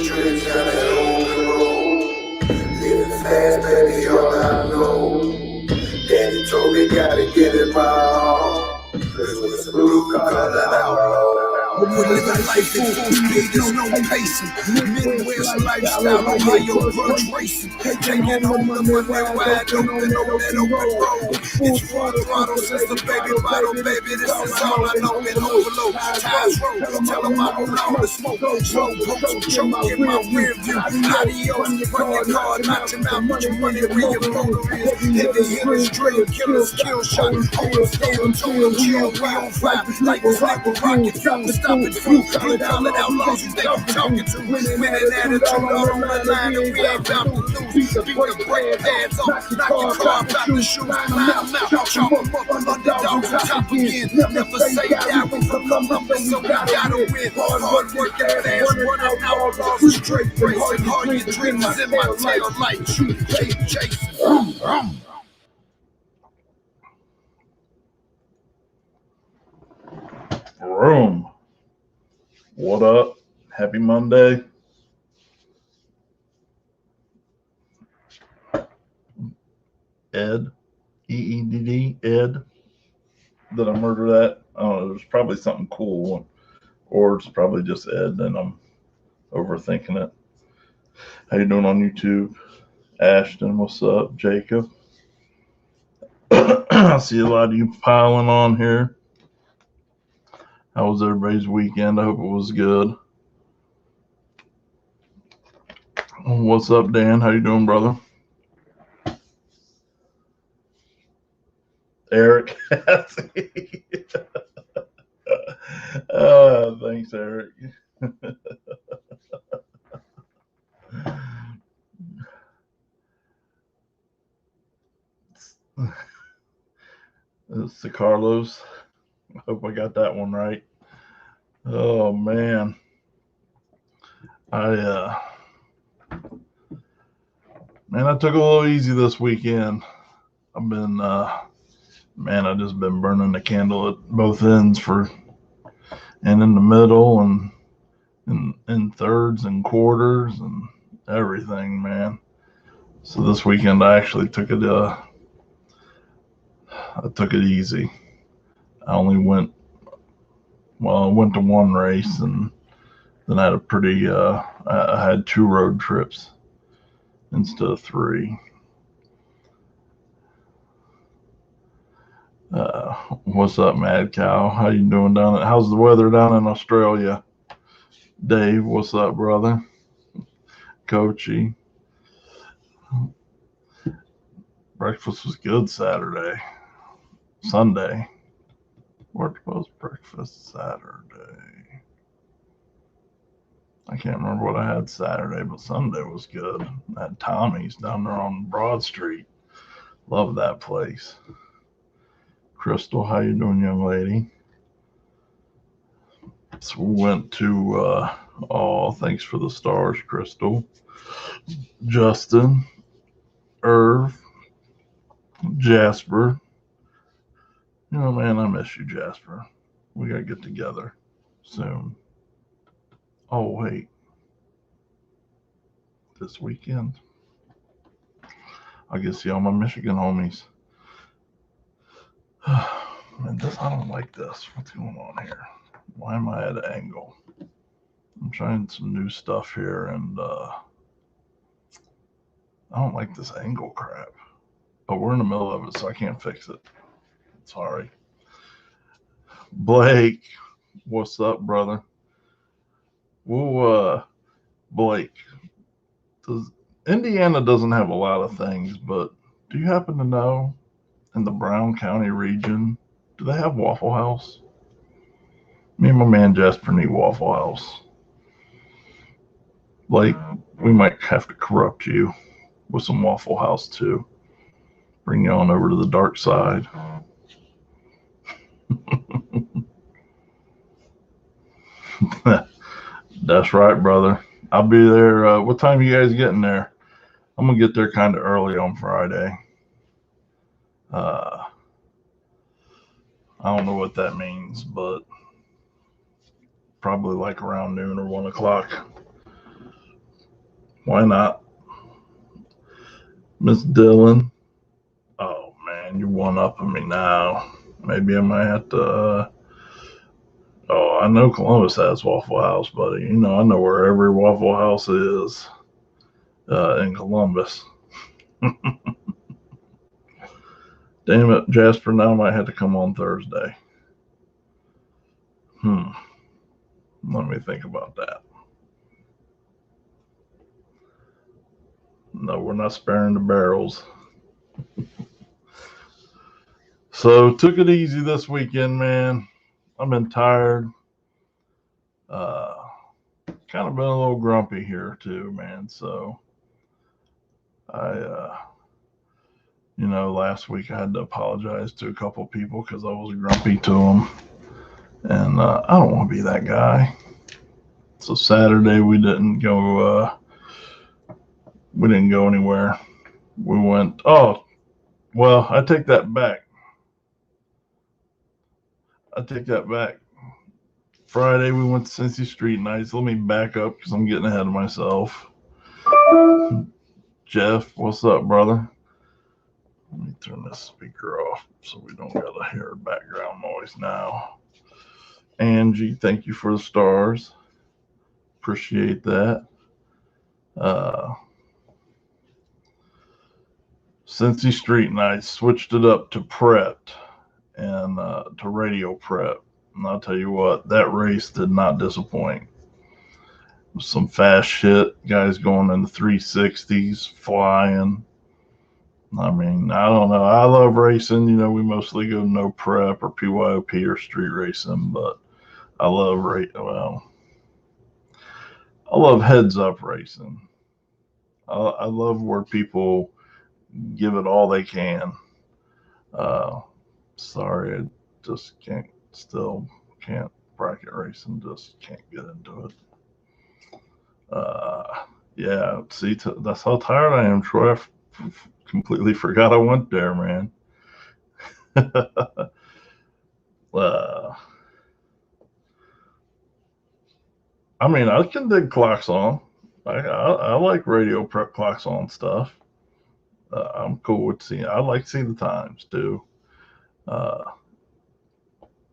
Dreams got it on the road. Living fast, baby, all I know. Daddy told me gotta get it wrong. Cause with the blue collar outlaw. We're living life at full speed, there's no pacing. Midwest lifestyle, Ohio grudge racing. Taking home the money wide open on that open road. It's full throttle since the baby bottle, baby. This is all I know. Been overload, ties roll. Tell them I don't all the smoke. Slow pokes, choke in my rear view. Adios, run your car, not your mouth, put your money where your motor is. Heavy hitters, drill killers, kill shot. Hold stable, total chill, we on fire. Like a rocket, drop the stop it, blue collar outlaws, you think I'm talking to? Winning attitude all on the line, and we ain't about to lose. Beat the brake pads off, knock your car out the shoes, mile out, chop them up, underdogs on top again. Never say die, we from Columbus, so we gotta win. Hard work, ass running outlaws, straight racing, all your dreams in my tail light, chasing. Room. What up? Happy Monday. Ed. E-E-D-D. Ed. Did I murder that? I don't know. There's probably something cool. Or it's probably just Ed and I'm overthinking it. How you doing on YouTube? Ashton, what's up? Jacob. I see a lot of you piling on here. How was everybody's weekend? I hope it was good. What's up, Dan? How you doing, brother? Eric. Thanks, Eric. It's the Carlos. I hope I got that one right. Oh man. I took a little easy this weekend. I've been I just been burning the candle at both ends and in the middle and in thirds and quarters and everything, man. So this weekend I actually took it easy. I went to one race and then I had I had 2 road trips instead of 3. What's up, Mad Cow? How you doing how's the weather down in Australia? Dave, what's up, brother? Coachy. Breakfast was good Saturday. Sunday. What was breakfast Saturday? I can't remember what I had Saturday, but Sunday was good. I had Tommy's down there on Broad Street. Love that place. Crystal, how you doing, young lady? So we went to, thanks for the stars, Crystal. Justin, Irv, Jasper. You know, man, I miss you, Jasper. We got to get together soon. Oh, wait. This weekend. I'll get to see all my Michigan homies. Man, I don't like this. What's going on here? Why am I at an angle? I'm trying some new stuff here, and I don't like this angle crap. But we're in the middle of it, so I can't fix it. Sorry. Blake, what's up, brother? Well, Blake, Indiana doesn't have a lot of things, but do you happen to know in the Brown County region, do they have Waffle House? Me and my man Jasper need Waffle House. Blake, we might have to corrupt you with some Waffle House too. Bring you on over to the dark side. That's right, brother. I'll be there. What time are you guys getting there? I'm going to get there kind of early on Friday. I don't know what that means, but probably like around noon or 1 o'clock. Why not? Miss Dillon. Oh man, you're one upping me now. Maybe I might have to. Oh, I know Columbus has Waffle House, buddy. You know, I know where every Waffle House is in Columbus. Damn it, Jasper. Now I might have to come on Thursday. Let me think about that. No, we're not sparing the barrels. So took it easy this weekend, man. I've been tired. Kind of been a little grumpy here too, man. So I, last week I had to apologize to a couple people because I was grumpy to them, and I don't want to be that guy. So Saturday we didn't go. We didn't go anywhere. We went. Oh, well, I take that back. Friday we went to Cincy Street Nights. Let me back up because I'm getting ahead of myself. Jeff, what's up, brother? Let me turn this speaker off so we don't gotta hear background noise now. Angie, thank you for the stars. Appreciate that. Cincy Street Nights, switched it up to Prep and to Radio Prep. And I'll tell you what, that race did not disappoint. Some fast shit, guys going in the 360s, flying. I mean, I don't know. I love racing. You know, we mostly go no prep or PYOP or street racing, but I love I love heads up racing. I love where people give it all they can. Sorry, I just can't bracket racing. Just can't get into it. Yeah, see, that's how tired I am, Troy. I completely forgot I went there, man. I mean, I can dig clocks on. I like Radio Prep clocks on stuff. I'm cool with seeing. I like to see the times too.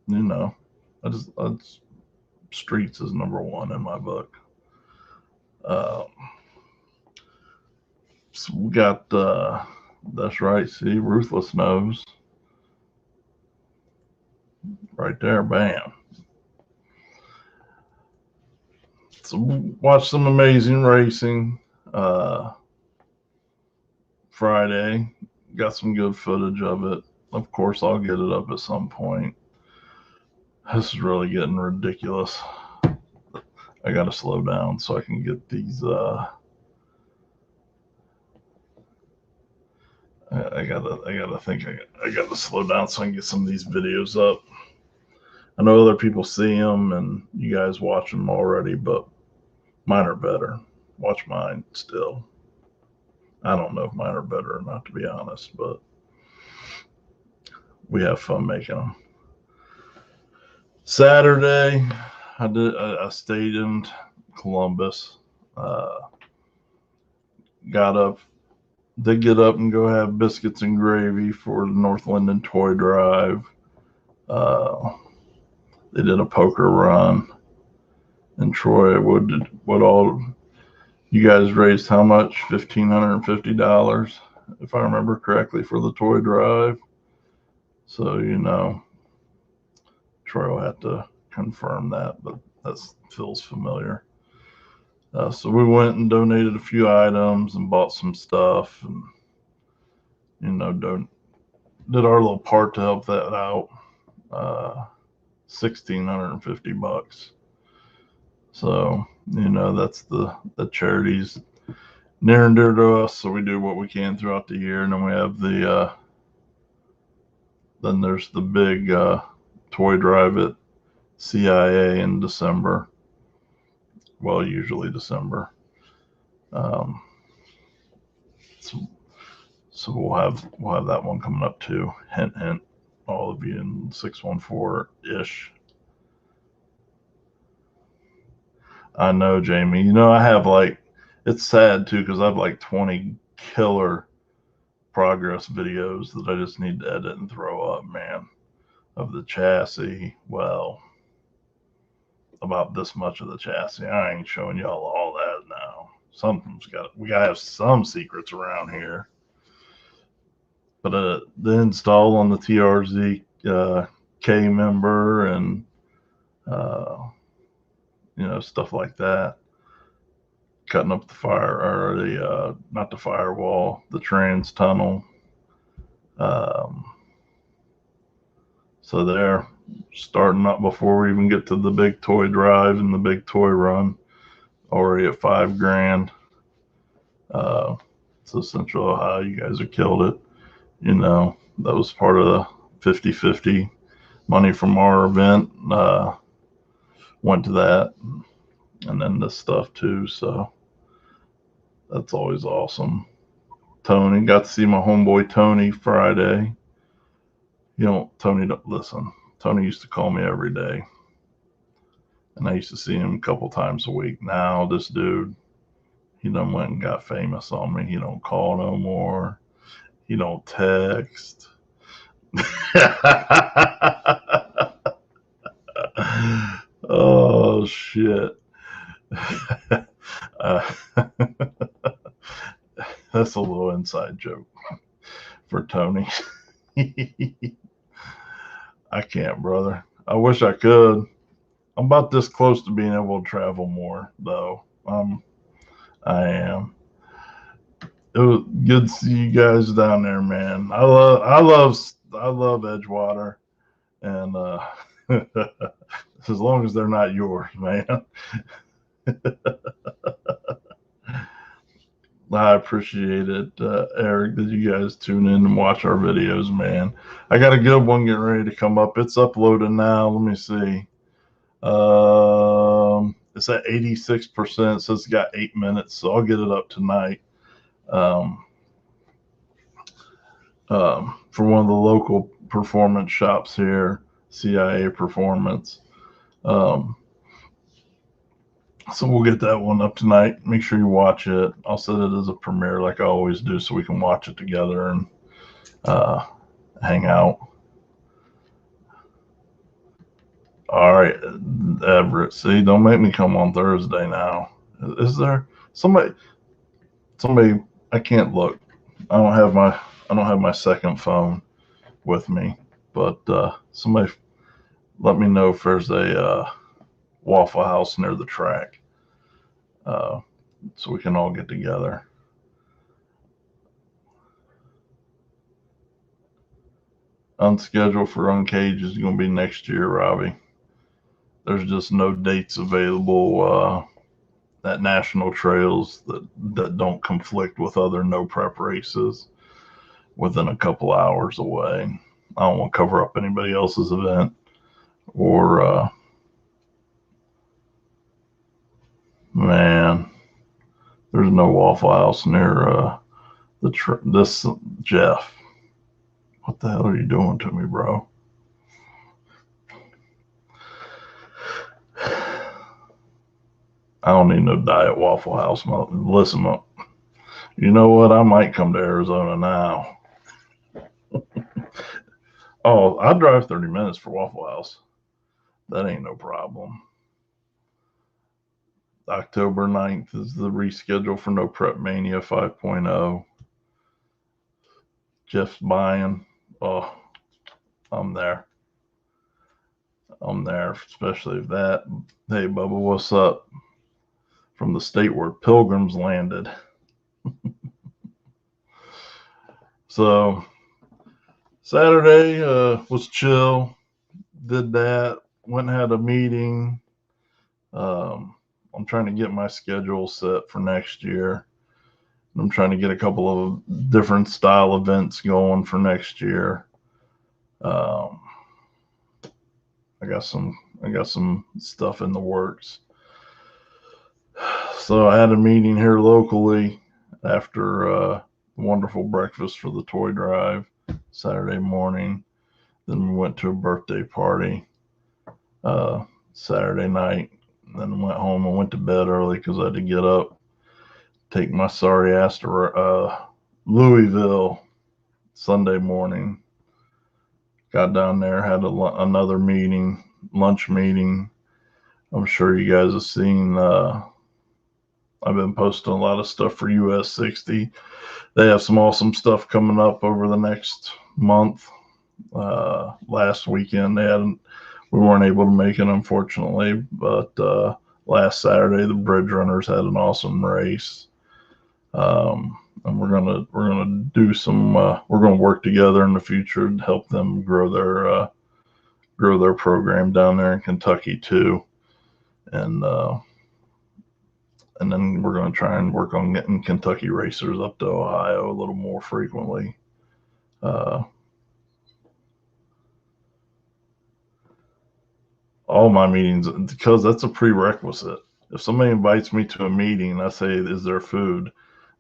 You know, streets is number one in my book. So we got that's right. See, Ruthless knows. Right there, bam. So watch some amazing racing. Friday, got some good footage of it. Of course, I'll get it up at some point. This is really getting ridiculous. I gotta slow down so I can get these. I gotta slow down so I can get some of these videos up. I know other people see them and you guys watch them already, but mine are better. Watch mine still. I don't know if mine are better or not, to be honest, but we have fun making them. Saturday, I stayed in Columbus. Did get up and go have biscuits and gravy for the North Linden Toy Drive. They did a poker run. And Troy, what all you guys raised? How much? $1,550, if I remember correctly, for the toy drive. So Troy will have to confirm that, but that feels familiar. So we went and donated a few items and bought some stuff, and did our little part to help that out. $1,650. So that's the charities near and dear to us. So we do what we can throughout the year, and then we have then there's the big toy drive at CIA in December. Well, usually December. So we'll have that one coming up too. Hint, hint. All of you in 614-ish. I know, Jamie. I have it's sad too because I have like 20 killer progress videos that I just need to edit and throw up, man, of the chassis. Well, about this much of the chassis. I ain't showing y'all all that now. We gotta have some secrets around here. But the install on the TRZ K member and stuff like that, cutting up the fire or the not the firewall, the trans tunnel. So they're starting up before we even get to the big toy drive and the big toy run, already at $5,000. So Central Ohio, you guys have killed it. That was part of the 50-50 money from our event, went to that, and then this stuff too. So that's always awesome. Tony, got to see my homeboy Tony Friday. Tony, don't listen. Tony used to call me every day, and I used to see him a couple times a week. Now this dude, he done went and got famous on me. He don't call no more. He don't text. Oh shit. That's a little inside joke for Tony. I can't, brother. I wish I could. I'm about this close to being able to travel more, though. I am. It was good to see you guys down there, man. I love Edgewater, and as long as they're not yours, man. I appreciate it, Eric, that you guys tune in and watch our videos, man. I got a good one getting ready to come up. It's uploaded now. Let me see. It's at 86%, so it's got 8 minutes, so I'll get it up tonight. For one of the local performance shops here, CIA Performance. So we'll get that one up tonight. Make sure you watch it. I'll set it as a premiere like I always do so we can watch it together and hang out. All right, Everett. See, don't make me come on Thursday now. Is there somebody? I can't look. I don't have my second phone with me. But somebody let me know if there's a Waffle House near the track, so we can all get together. Unscheduled for Uncaged is going to be next year, Robbie. There's just no dates available at national trails that don't conflict with other no prep races within a couple hours away. I don't want to cover up anybody else's event or man, there's no Waffle House near this Jeff. What the hell are you doing to me, bro? I don't need no diet Waffle House. Listen up. You know what? I might come to Arizona now. Oh, I'll drive 30 minutes for Waffle House. That ain't no problem. October 9th is the reschedule for No Prep Mania 5.0. Jeff's buying. Oh, I'm there. Especially if that. Hey, Bubba, what's up? From the state where pilgrims landed. So, Saturday was chill. Did that. Went and had a meeting. I'm trying to get my schedule set for next year. I'm trying to get a couple of different style events going for next year. I got some stuff in the works. So I had a meeting here locally after a wonderful breakfast for the toy drive Saturday morning. Then we went to a birthday party Saturday night. Then went home and went to bed early because I had to get up take my sorry ass to Louisville Sunday morning. Got down there, had another meeting, lunch meeting. I'm sure you guys have seen. I've been posting a lot of stuff for US 60. They have some awesome stuff coming up over the next month. Last weekend we weren't able to make it, unfortunately, but last Saturday the bridge runners had an awesome race. And we're gonna do some. We're gonna work together in the future to help them grow their program down there in Kentucky too, and then we're gonna try and work on getting Kentucky racers up to Ohio a little more frequently. All my meetings, because that's a prerequisite. If somebody invites me to a meeting, I say, "Is there food?"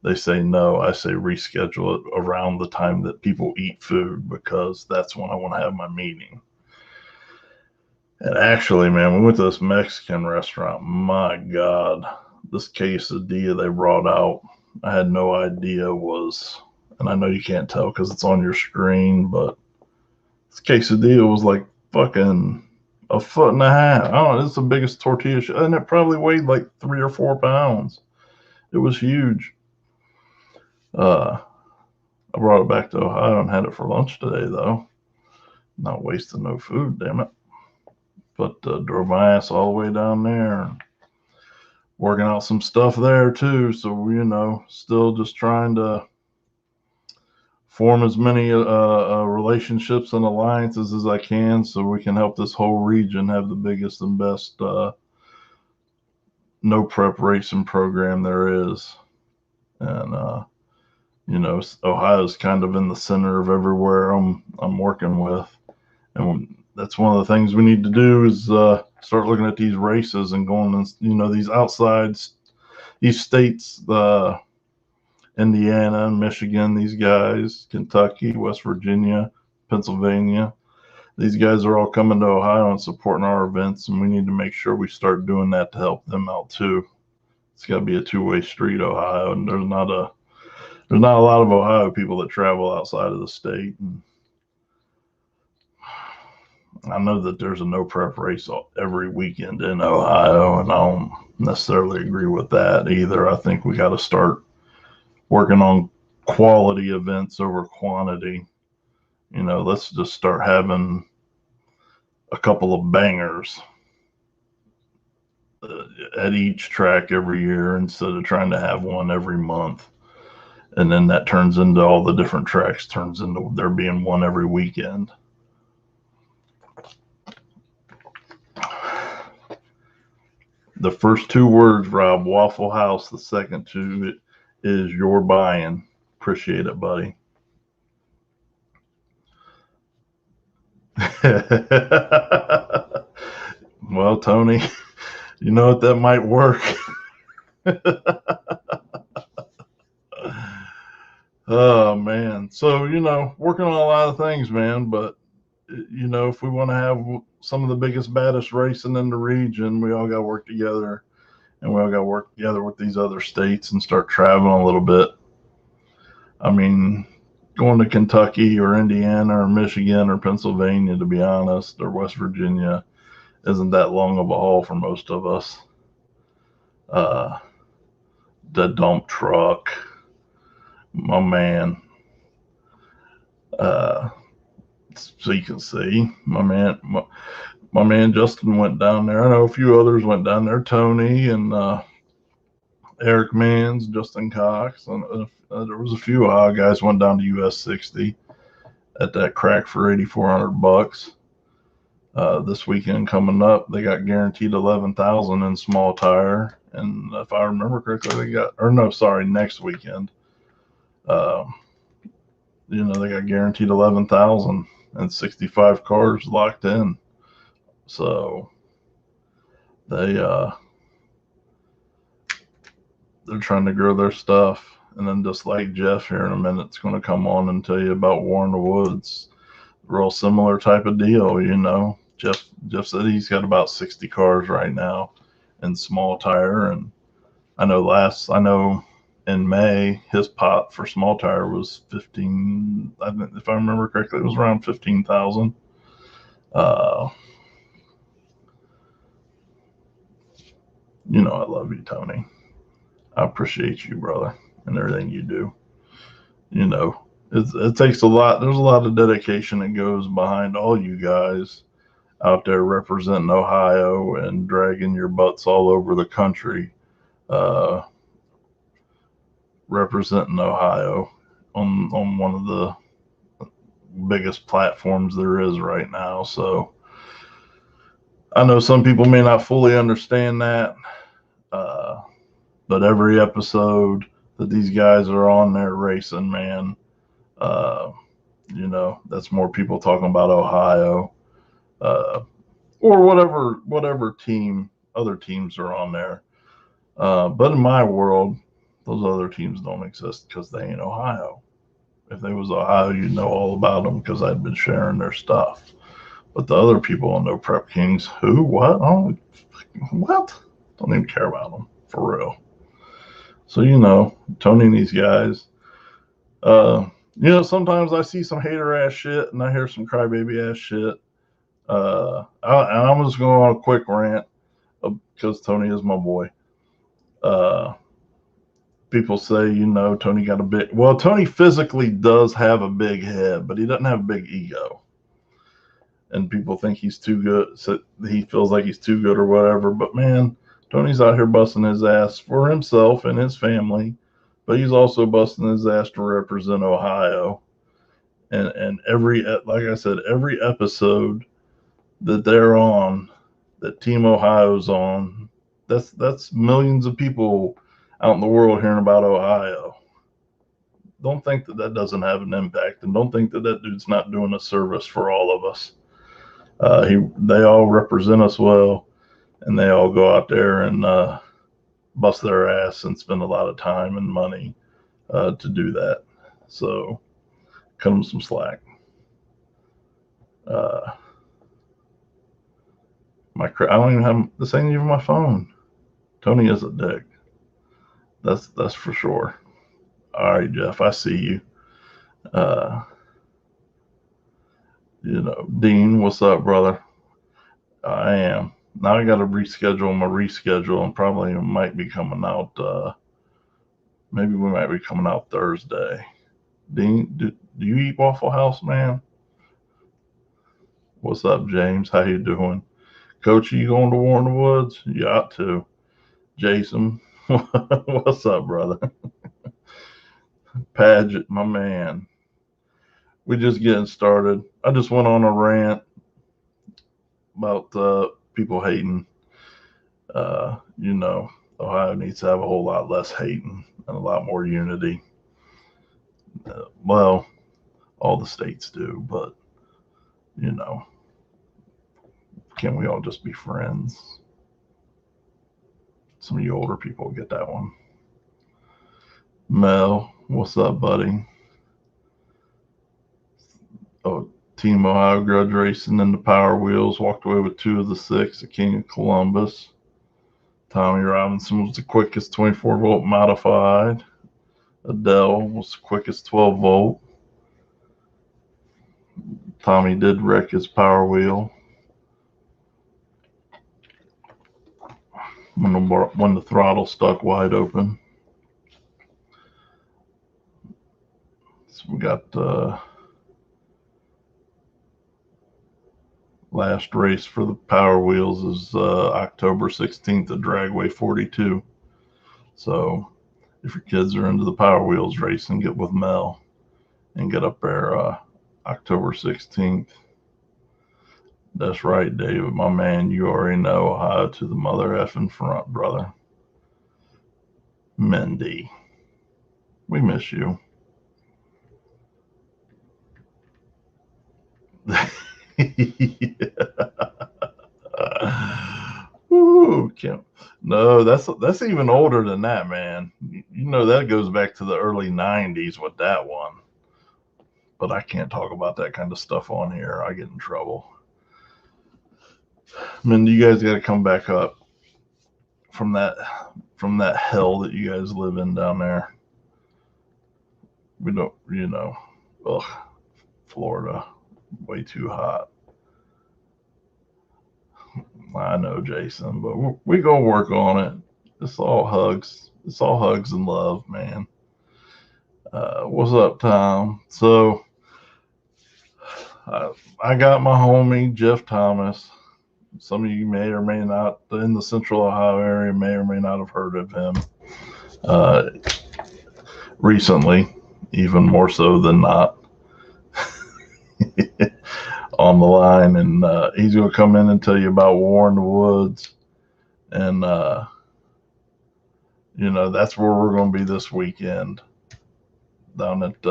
They say no. I say reschedule it around the time that people eat food, because that's when I want to have my meeting. And actually, man, we went to this Mexican restaurant. My God, this quesadilla they brought out, I had no idea was, and I know you can't tell because it's on your screen, but this quesadilla was like fucking a foot and a half. I don't know, it's the biggest tortilla, and it probably weighed like 3 or 4 pounds. It was huge. I brought it back to Ohio and had it for lunch today, though. Not wasting no food, damn it. But drove my ass all the way down there and working out some stuff there too. So, still just trying to form as many relationships and alliances as I can so we can help this whole region have the biggest and best no prep racing program there is. And Ohio's kind of in the center of everywhere I'm working with, and that's one of the things we need to do is start looking at these races and going and these outside these states, Indiana, Michigan, these guys, Kentucky, West Virginia, Pennsylvania. These guys are all coming to Ohio and supporting our events, and we need to make sure we start doing that to help them out too. It's got to be a two-way street, Ohio, and there's not a lot of Ohio people that travel outside of the state. And I know that there's a no prep race every weekend in Ohio, and I don't necessarily agree with that either. I think we got to start working on quality events over quantity. Let's just start having a couple of bangers at each track every year instead of trying to have one every month. And then that turns into all the different tracks, turns into there being one every weekend. The first 2 words, Rob, Waffle House. The second 2 is your buying. Appreciate it, buddy. Well, Tony, you know what, that might work. Oh, man. So, working on a lot of things, man. But, if we want to have some of the biggest, baddest racing in the region, we all got to work together. And we all got to work together with these other states and start traveling a little bit. I mean, going to Kentucky or Indiana or Michigan or Pennsylvania, to be honest, or West Virginia, isn't that long of a haul for most of us. The dump truck, my man. So you can see, my man Justin went down there. I know a few others went down there. Tony and Eric Mans, Justin Cox, and there was a few guys went down to US 60 at that crack for $8,400. This weekend coming up, they got guaranteed 11,000 in small tire, and if I remember correctly, next weekend, they got guaranteed 11,000 and 65 cars locked in. So they're trying to grow their stuff. And then just like Jeff here in a minute is going to come on and tell you about War in the Woods. Real similar type of deal, Jeff said he's got about 60 cars right now in small tire. And I know in May, his pot for small tire was 15. If I remember correctly, it was around 15,000. You know I love you, Tony. I appreciate you, brother, and everything you do. You know, it takes a lot. There's a lot of dedication that goes behind all you guys out there representing Ohio and dragging your butts all over the country, representing Ohio on one of the biggest platforms there is right now. So I know some people may not fully understand that, but every episode that these guys are on there racing, man, you know, that's more people talking about Ohio, or whatever team, other teams are on there. But in my world, those other teams don't exist because they ain't Ohio. If they was Ohio, you'd know all about them because I'd been sharing their stuff. But the other people on No Prep Kings, who, what? Oh, what? Don't even care about them, for real. So, you know, Tony and these guys, you know, sometimes I see some hater ass shit and I hear some crybaby ass shit. I'm just going on a quick rant because Tony is my boy. People say, you know, Tony got a big, well, Tony physically does have a big head, but he doesn't have a big ego. And people think he's too good, so he feels like he's too good or whatever. But man, Tony's out here busting his ass for himself and his family, but he's also busting his ass to represent Ohio. And every, like I said, every episode that they're on, that Team Ohio's on, that's millions of people out in the world hearing about Ohio. Don't think that doesn't have an impact, and don't think that dude's not doing a service for all of us. They all represent us well, and they all go out there and bust their ass and spend a lot of time and money to do that. So cut them some slack. I don't even have this. Ain't even my phone. Tony is a dick. That's for sure. All right, Jeff, I see you. You know, Dean, what's up, brother? I am. Now I got to reschedule my reschedule and probably might be coming out. Maybe we might be coming out Thursday. Dean, do you eat Waffle House, man? What's up, James? How you doing? Coach, are you going to War in the Woods? You ought to. Jason, what's up, brother? Paget, my man. We just getting started. I just went on a rant about people hating. You know, Ohio needs to have a whole lot less hating and a lot more unity. Well, all the states do, but, you know, can't we all just be friends? Some of you older people get that one. Mel, what's up, buddy? Oh, Team Ohio grudge racing in the Power Wheels walked away with 2 of the 6 at King of Columbus. Tommy Robinson was the quickest 24-volt modified. Adele was the quickest 12-volt. Tommy did wreck his Power Wheel when the throttle stuck wide open. So we got last race for the Power Wheels is October 16th at Dragway 42. So if your kids are into the Power Wheels racing, get with Mel and get up there October 16th. That's right, David, my man. You already know. Ohio to the mother effing front, brother. Mindy, we miss you. Ooh, Kim. No, that's even older than that, man. You know that goes back to the early 90s with that one. But I can't talk about that kind of stuff on here. I get in trouble. Man, you guys got to come back up from from that hell that you guys live in down there. We don't, ugh, Florida, way too hot. I know, Jason, but we gonna work on it. It's all hugs. It's all hugs and love, man. What's up, Tom? So I got my homie Jeff Thomas. Some of you may or may not in the Central Ohio area may or may not have heard of him recently, even more so than not. On the line, and he's going to come in and tell you about War in the Woods, and that's where we're going to be this weekend down at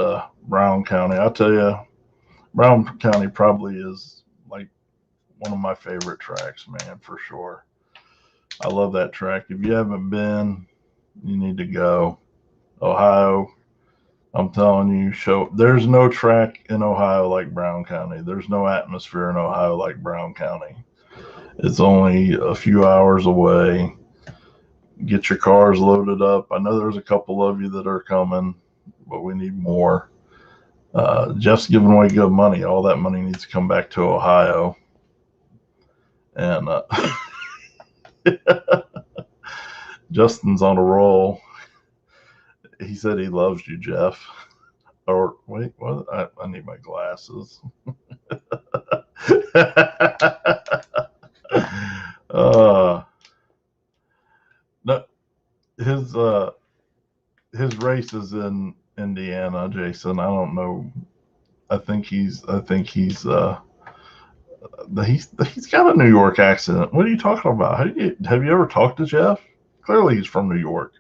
Brown County. I'll tell you, Brown County probably is like one of my favorite tracks, man, for sure. I love that track. If you haven't been, you need to go. Ohio, I'm telling you, there's no track in Ohio like Brown County. There's no atmosphere in Ohio like Brown County. It's only a few hours away. Get your cars loaded up. I know there's a couple of you that are coming, but we need more. Jeff's giving away good money. All that money needs to come back to Ohio. And Justin's on a roll. He said he loves you, Jeff. Or wait, what? I need my glasses. No, his race is in Indiana, Jason. I don't know. I think he's got a New York accent. What are you talking about? Have you ever talked to Jeff? Clearly, he's from New York.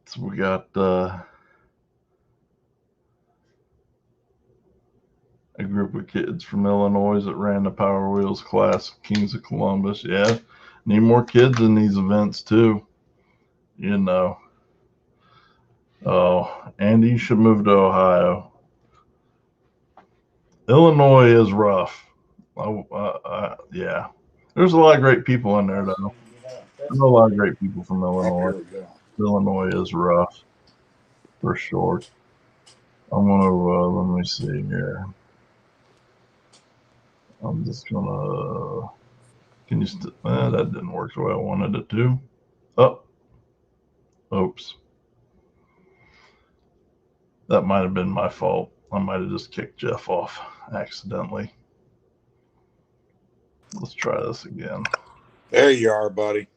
So we got a group of kids from Illinois that ran the Power Wheels class, Kings of Columbus. Yeah, need more kids in these events too. Oh, Andy, you should move to Ohio. Illinois is rough. Yeah. There's a lot of great people in there, though. There's a lot of great people from Illinois. Illinois is rough, for sure. I'm going to, let me see here. I'm just going to, can you, that didn't work the way I wanted it to. Oh, oops. That might have been my fault. I might have just kicked Jeff off accidentally. Let's try this again. There you are, buddy.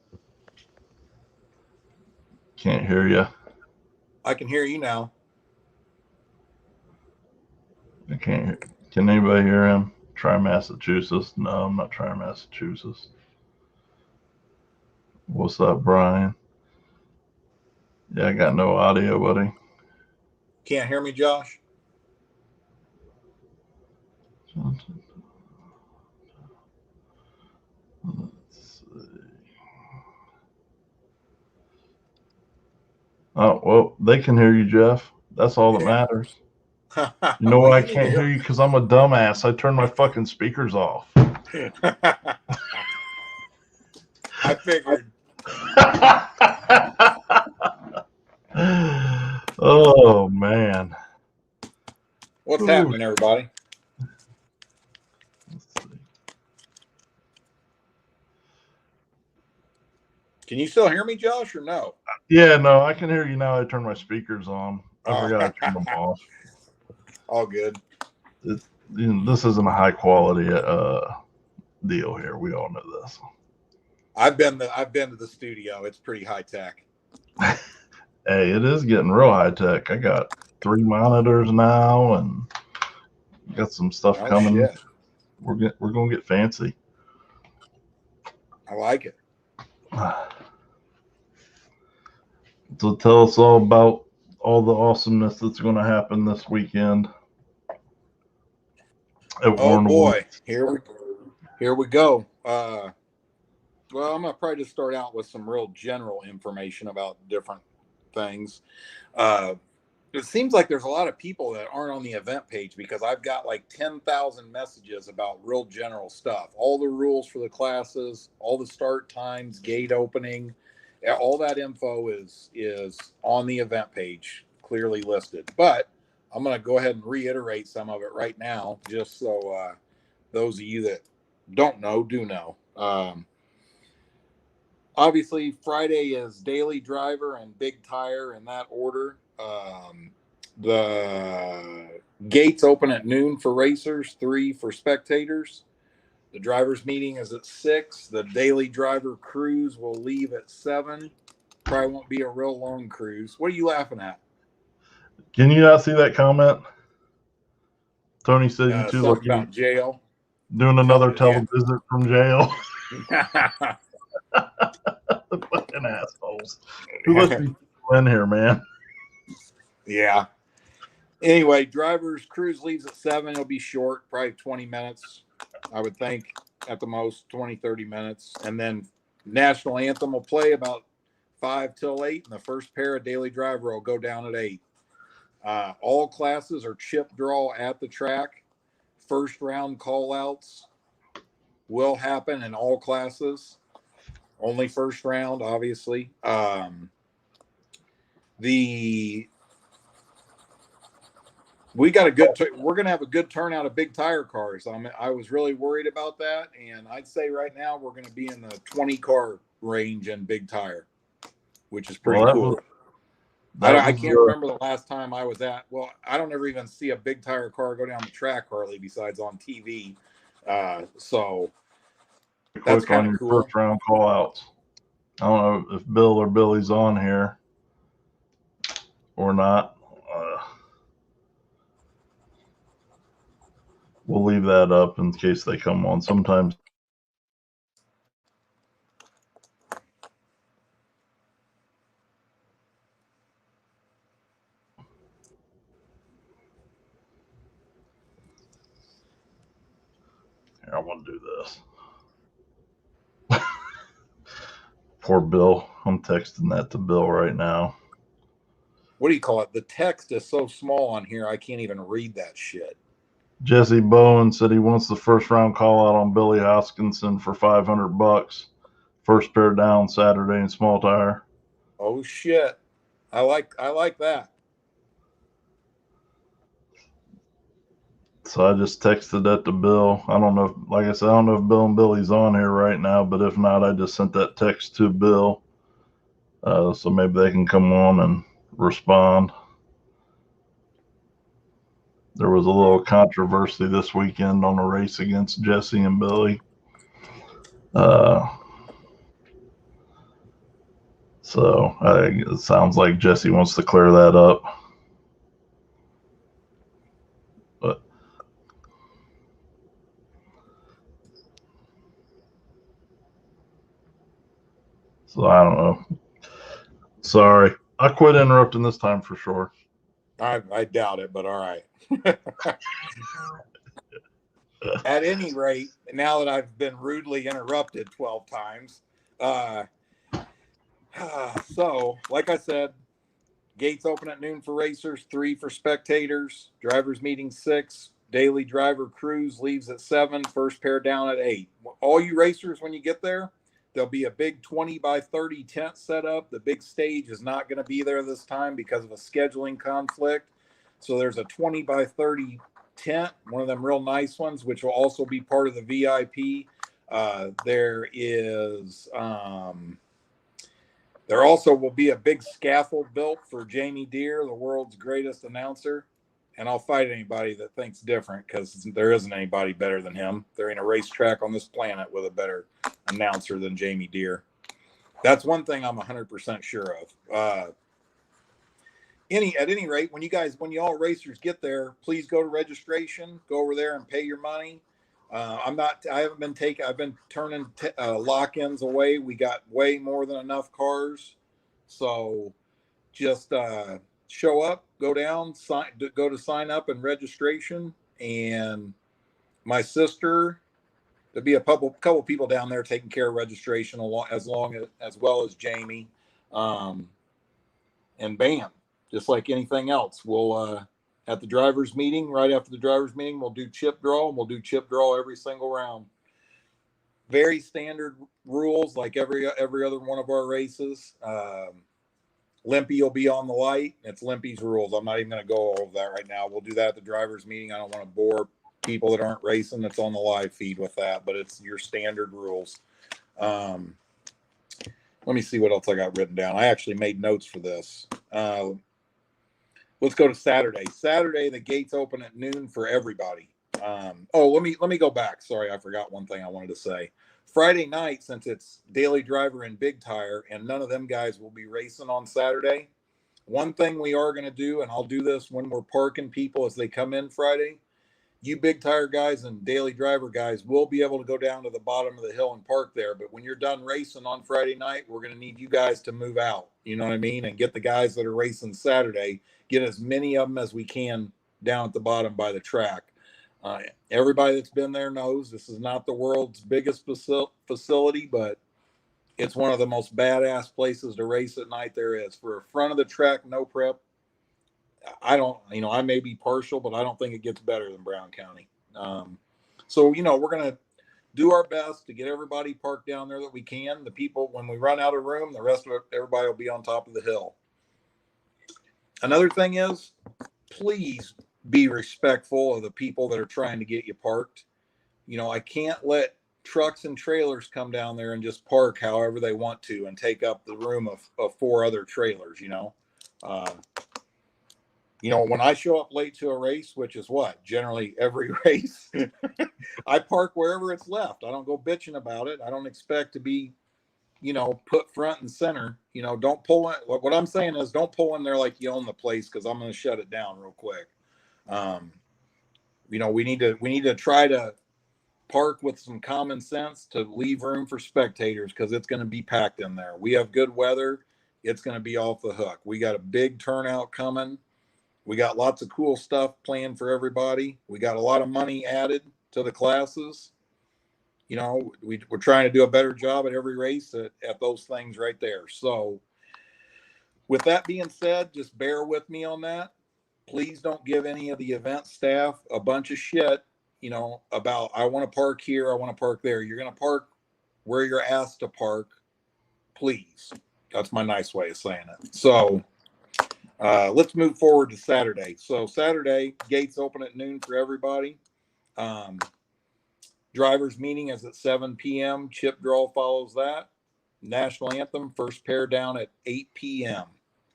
Can't hear you. I can hear you now. I can't hear. Can anybody hear him? Try Massachusetts. No, I'm not trying Massachusetts. What's up, Brian? Yeah, I got no audio, buddy. Can't hear me, Josh? Let's see. Oh, well, they can hear you, Jeff. That's all that matters. You know why I can't hear you? Because I'm a dumbass. I turned my fucking speakers off. I figured. Oh, man. What's happening, everybody? Let's see. Can you still hear me, Josh, or no? Yeah, no, I can hear you now. I turned my speakers on. I forgot I turned them off. All good. This isn't a high quality deal here. We all know this. I've been to the studio. It's pretty high tech. Hey, it is getting real high tech. I got 3 monitors now, and got some stuff coming. Shit. We're gonna get fancy. I like it. So tell us all about all the awesomeness that's going to happen this weekend. Oh boy, here we go. Well, I'm gonna probably just start out with some real general information about different things. It seems like there's a lot of people that aren't on the event page because I've got like 10,000 messages about real general stuff. All the rules for the classes, all the start times, gate opening, all that info is on the event page, clearly listed. But I'm going to go ahead and reiterate some of it right now, just so those of you that don't know do know. Obviously, Friday is daily driver and big tire in that order. The gates open at noon for racers, 3 for spectators. The drivers' meeting is at 6. The daily driver cruise will leave at 7. Probably won't be a real long cruise. What are you laughing at? Can you not see that comment? Tony said you two look Something about jail. doing another televisit from jail. The fucking assholes. Who lets me in here, man? Yeah. Anyway, driver's cruise leaves at 7. It'll be short, probably 20 minutes, I would think, at the most 20, 30 minutes. And then national anthem will play about 5 till 8, and the first pair of daily driver will go down at 8. All classes are chip draw at the track. First round call outs will happen in all classes. Only first round, obviously. We're going to have a good turnout of big tire cars. I was really worried about that, and I'd say right now we're going to be in the 20 car range in big tire, which is pretty cool. I can't remember the last time I was at. Well, I don't ever even see a big tire car go down the track hardly, besides on TV. So that's kind of cool. First round call outs. I don't know if Bill or Billy's on here or not. We'll leave that up in case they come on. Sometimes here, I want to do this. Poor Bill. I'm texting that to Bill right now. What do you call it? The text is so small on here, I can't even read that shit. Jesse Bowen said he wants the first round call out on Billy Hoskinson for $500. First pair down Saturday in small tire. Oh shit. I like that. So I just texted that to Bill. I don't know if, like I said, I don't know if Bill and Billy's on here right now, but if not, I just sent that text to Bill. So maybe they can come on and respond. There was a little controversy this weekend on a race against Jesse and Billy. So it sounds like Jesse wants to clear that up. But so I don't know. Sorry. I quit interrupting this time for sure. I doubt it, but all right. At any rate, now that I've been rudely interrupted 12 times, so like I said, gates open at noon for racers, 3 for spectators, drivers meeting 6, daily driver cruise leaves at 7, first pair down at 8. All you racers, when you get there, there'll be a big 20 by 30 tent set up. The big stage is not going to be there this time because of a scheduling conflict. So there's a 20 by 30 tent, one of them real nice ones, which will also be part of the VIP. There also will be a big scaffold built for Jamie Deere, the world's greatest announcer. And I'll fight anybody that thinks different, because there isn't anybody better than him. There ain't a racetrack on this planet with a better announcer than Jamie Deere. That's one thing I'm 100% sure of. At any rate, when you all racers get there, please go to registration, go over there and pay your money. I've been turning lock-ins away. We got way more than enough cars. So just show up, go down, go to sign up and registration. And my sister, there'll be a couple people down there taking care of registration as well as Jamie. And bam, just like anything else, we'll at the drivers meeting, right after the drivers meeting, we'll do chip draw, and we'll do chip draw every single round. Very standard rules, like every other one of our races. Limpy will be on the light. It's Limpy's rules. I'm not even going to go over that right now. We'll do that at the drivers meeting. I don't want to bore people that aren't racing that's on the live feed with that, but it's your standard rules. Let me see what else I got written down. I actually made notes for this. Let's go to Saturday. Saturday, the gates open at noon for everybody. Let me go back. Sorry, I forgot one thing I wanted to say. Friday night, since it's Daily Driver and Big Tire, and none of them guys will be racing on Saturday, one thing we are going to do, and I'll do this when we're parking people as they come in Friday, you Big Tire guys and Daily Driver guys will be able to go down to the bottom of the hill and park there. But when you're done racing on Friday night, we're going to need you guys to move out. You know what I mean? And get the guys that are racing Saturday, get as many of them as we can down at the bottom by the track. Everybody that's been there knows this is not the world's biggest facility, but it's one of the most badass places to race at night there is. For a front of the track, no prep, I may be partial, but I don't think it gets better than Brown County. So, we're going to do our best to get everybody parked down there that we can. The people, when we run out of room, the rest of everybody will be on top of the hill. Another thing is, please be respectful of the people that are trying to get you parked. I can't let trucks and trailers come down there and just park however they want to and take up the room of 4 other trailers. When I show up late to a race, which is generally every race, I park wherever it's left. I don't go bitching about it. I don't expect to be, put front and center. Don't pull in. What I'm saying is, don't pull in there like you own the place, because I'm going to shut it down real quick. We need to try to park with some common sense to leave room for spectators, because it's going to be packed in there. We have good weather. It's going to be off the hook. We got a big turnout coming. We got lots of cool stuff planned for everybody. We got a lot of money added to the classes. We're trying to do a better job at every race at those things right there. So with that being said, just bear with me on that. Please don't give any of the event staff a bunch of shit, about, I want to park here, I want to park there. You're going to park where you're asked to park, please. That's my nice way of saying it. So let's move forward to Saturday. So Saturday, gates open at noon for everybody. Drivers meeting is at 7 p.m. Chip draw follows that. National anthem, first pair down at 8 p.m.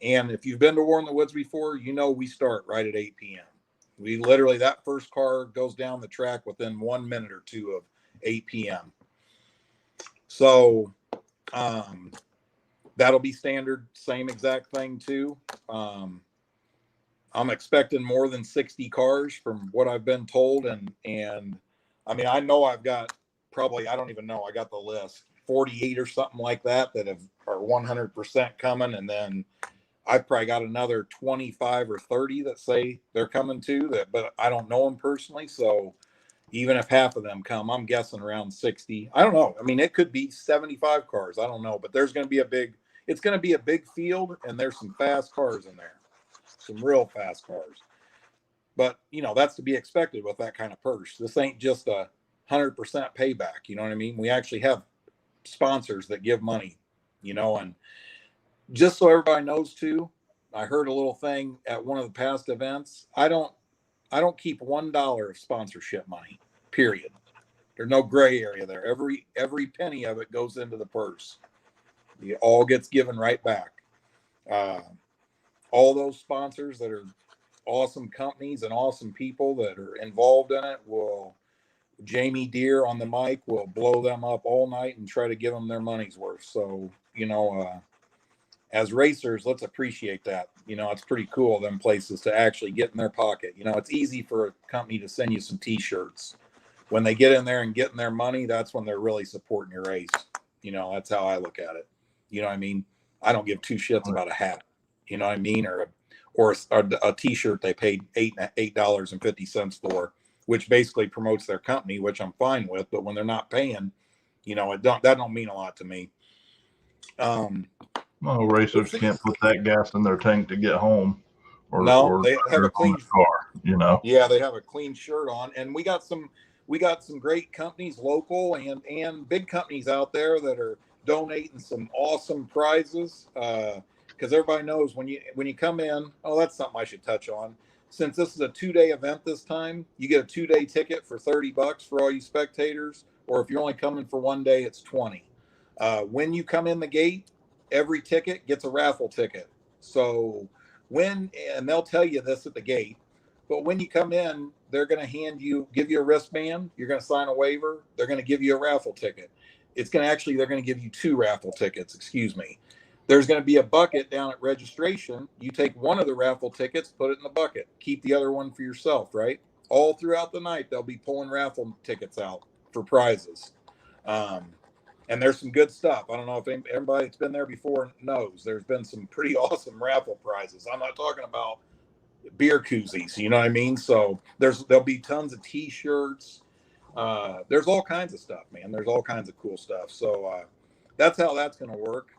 And if you've been to War in the Woods before, we start right at 8 p.m. We literally, that first car goes down the track within 1 minute or two of 8 p.m. So that'll be standard, same exact thing too. I'm expecting more than 60 cars from what I've been told. And I mean, I know I've got probably, I don't even know, I got the list, 48 or something like that are 100% coming. And then I've probably got another 25 or 30 that say they're coming too, but I don't know them personally. So even if half of them come, I'm guessing around 60. I don't know. I mean, it could be 75 cars. I don't know, but it's going to be a big field, and there's some fast cars in there, some real fast cars. But, that's to be expected with that kind of purse. This ain't just 100% payback. You know what I mean? We actually have sponsors that give money, and just so everybody knows too, I heard a little thing at one of the past events. I don't keep $1 of sponsorship money, period. There's no gray area there. Every penny of it goes into the purse. It all gets given right back. All those sponsors that are awesome companies and awesome people that are involved in it Jamie Deere on the mic will blow them up all night and try to give them their money's worth. So, as racers, let's appreciate that. It's pretty cool, them places to actually get in their pocket. It's easy for a company to send you some t-shirts. When they get in there and getting their money, that's when they're really supporting your race. That's how I look at it. You know what I mean? I don't give two shits about a hat. You know what I mean? Or a t-shirt they paid $8.50 for, which basically promotes their company, which I'm fine with. But when they're not paying, that don't mean a lot to me. Well, racers can't put that gas in their tank to get home. or they have a tires on clean. the car, you know. Yeah, they have a clean shirt on, and we got some great companies, local and big companies out there that are donating some awesome prizes. Because everybody knows when you come in, oh, that's something I should touch on. Since this is a 2-day event this time, you get a 2-day ticket for $30 for all you spectators, or if you're only coming for 1 day, it's 20. When you come in the gate, every ticket gets a raffle ticket. So and they'll tell you this at the gate, but when you come in, they're going to give you a wristband. You're going to sign a waiver. They're going to give you a raffle ticket. They're going to give you 2 raffle tickets. Excuse me. There's going to be a bucket down at registration. You take one of the raffle tickets, put it in the bucket, keep the other one for yourself, right? All throughout the night, they'll be pulling raffle tickets out for prizes. And there's some good stuff. I don't know if everybody that's been there before knows there's been some pretty awesome raffle prizes. I'm not talking about beer koozies, you know what I mean? So there'll be tons of t-shirts. There's all kinds of stuff, man. There's all kinds of cool stuff. So that's how that's going to work.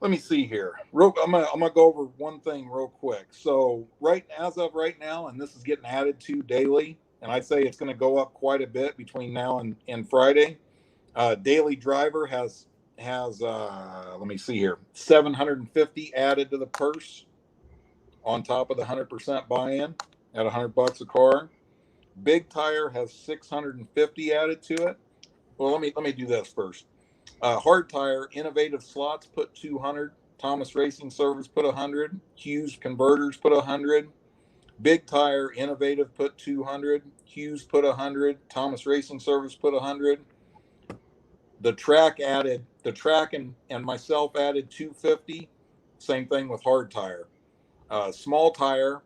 Let me see here. I'm gonna go over one thing real quick. So as of right now, and this is getting added to daily, and I'd say it's going to go up quite a bit between now and Friday. Daily driver has let me see here, 750 added to the purse on top of the 100% buy-in at $100 a car. Big Tire has 650 added to it. Well, let me do this first. Hard Tire, Innovative Slots put 200. Thomas Racing Service put 100. Hughes Converters put 100. Big Tire, Innovative put 200. Hughes put 100. Thomas Racing Service put 100. The track and myself added 250. Same thing with Hard Tire. Small Tire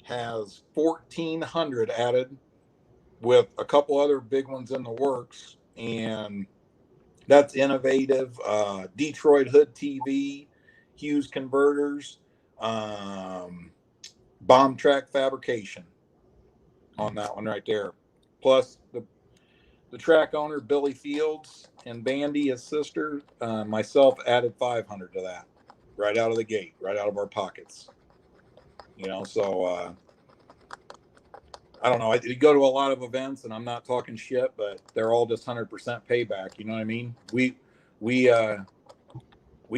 has 1,400 added, with a couple other big ones in the works, and that's Innovative, Detroit Hood TV, Hughes Converters, Bomb Track Fabrication on that one right there. Plus the track owner, Billy Fields, and Bandy, his sister, myself added 500 to that right out of the gate, right out of our pockets. So I don't know. I go to a lot of events, and I'm not talking shit, but they're all just 100% payback. You know what I mean? We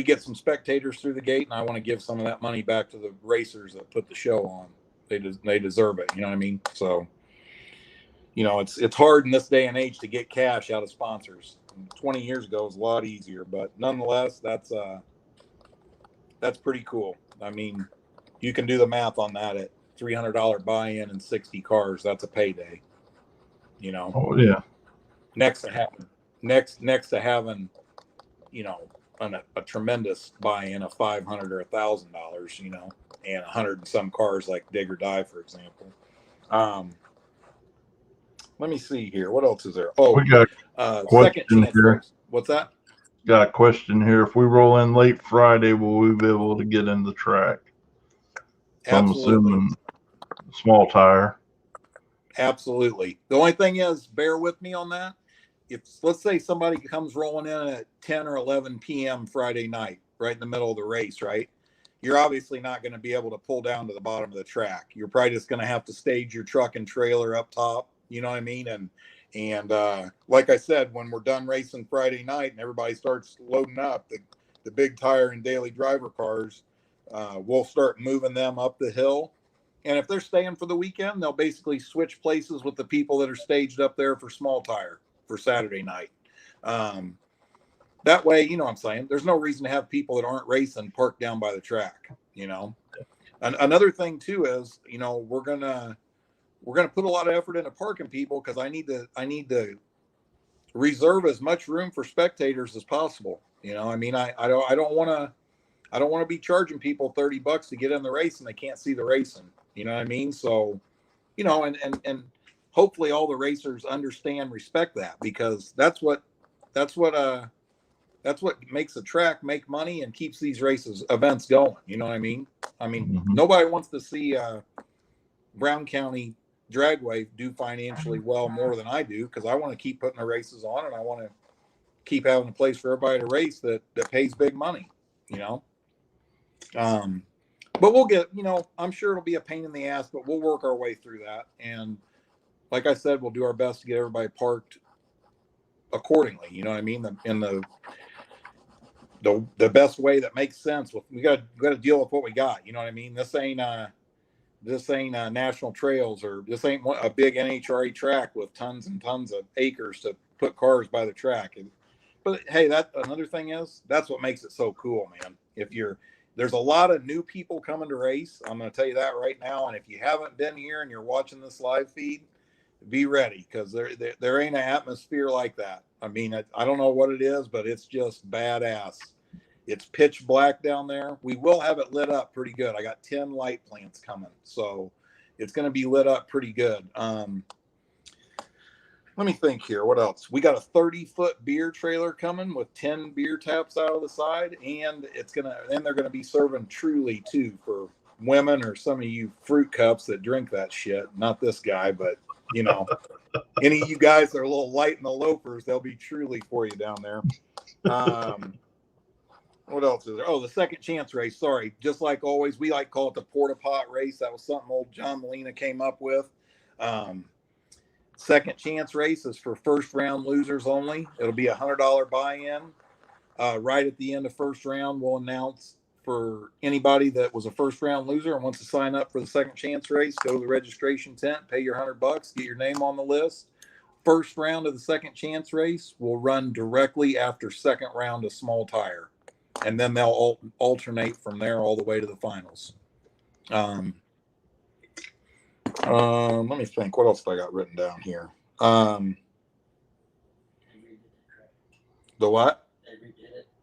get some spectators through the gate, and I want to give some of that money back to the racers that put the show on. They deserve it. You know what I mean? So, it's hard in this day and age to get cash out of sponsors. 20 years ago was a lot easier, but nonetheless, that's pretty cool. I mean, you can do the math on that at $300 buy-in and 60 cars. That's a payday. Oh yeah. Next to having, a tremendous buy-in of $500 or $1,000, and 100 and some cars like Dig or Die, for example. Let me see here. What else is there? Oh, We got second question chance. here. What's that? Got a question here. If we roll in late Friday, will we be able to get in the track? So I'm assuming small tire. Absolutely. The only thing is, bear with me on that. If, let's say, somebody comes rolling in at 10 or 11 p.m. Friday night, right in the middle of the race, right? You're obviously not going to be able to pull down to the bottom of the track. You're probably just going to have to stage your truck and trailer up top. You know what I mean? And like I said, when we're done racing Friday night and everybody starts loading up the Big Tire and daily driver cars, we'll start moving them up the hill. And if they're staying for the weekend, they'll basically switch places with the people that are staged up there for small tire for Saturday night. That way, what I'm saying, there's no reason to have people that aren't racing parked down by the track. Another thing too is, we're gonna put a lot of effort into parking people, because I need to reserve as much room for spectators as possible. I mean, I don't want to be charging people $30 to get in the race and they can't see the racing. You know what I mean? So, and hopefully all the racers understand, respect that, because that's what makes the track make money and keeps these events going. You know what I mean? Nobody wants to see Brown County Dragway do financially well more than I do, because I want to keep putting the races on, and I want to keep having a place for everybody to race that pays big money. But we'll get, I'm sure it'll be a pain in the ass, but we'll work our way through that. And like I said, we'll do our best to get everybody parked accordingly. You know what I mean? In the best way that makes sense. We got to deal with what we got. You know what I mean? This ain't national trails, or this ain't a big NHRA track with tons and tons of acres to put cars by the track. But hey, that another thing is that's what makes it so cool, man. There's a lot of new people coming to race. I'm going to tell you that right now. And if you haven't been here and you're watching this live feed, be ready, because there ain't an atmosphere like that. I mean, I don't know what it is, but it's just badass. It's pitch black down there. We will have it lit up pretty good. I got 10 light plants coming, so it's going to be lit up pretty good. Let me think here. What else? We got a 30-foot beer trailer coming with 10 beer taps out of the side, and they're gonna be serving Truly too for women or some of you fruit cups that drink that shit. Not this guy, but any of you guys that are a little light in the loafers, there'll be Truly for you down there. What else is there? Oh, the second chance race. Sorry, just like always, we like to call it the porta pot race. That was something old John Molina came up with. Second chance race is for first round losers only. It'll be $100 buy-in. Right at the end of first round, we'll announce for anybody that was a first round loser and wants to sign up for the second chance race, go to the registration tent, pay your $100, get your name on the list. First round of the second chance race will run directly after second round of small tire. And then they'll alternate from there all the way to the finals. Let me think. What else have I got written down here? The what?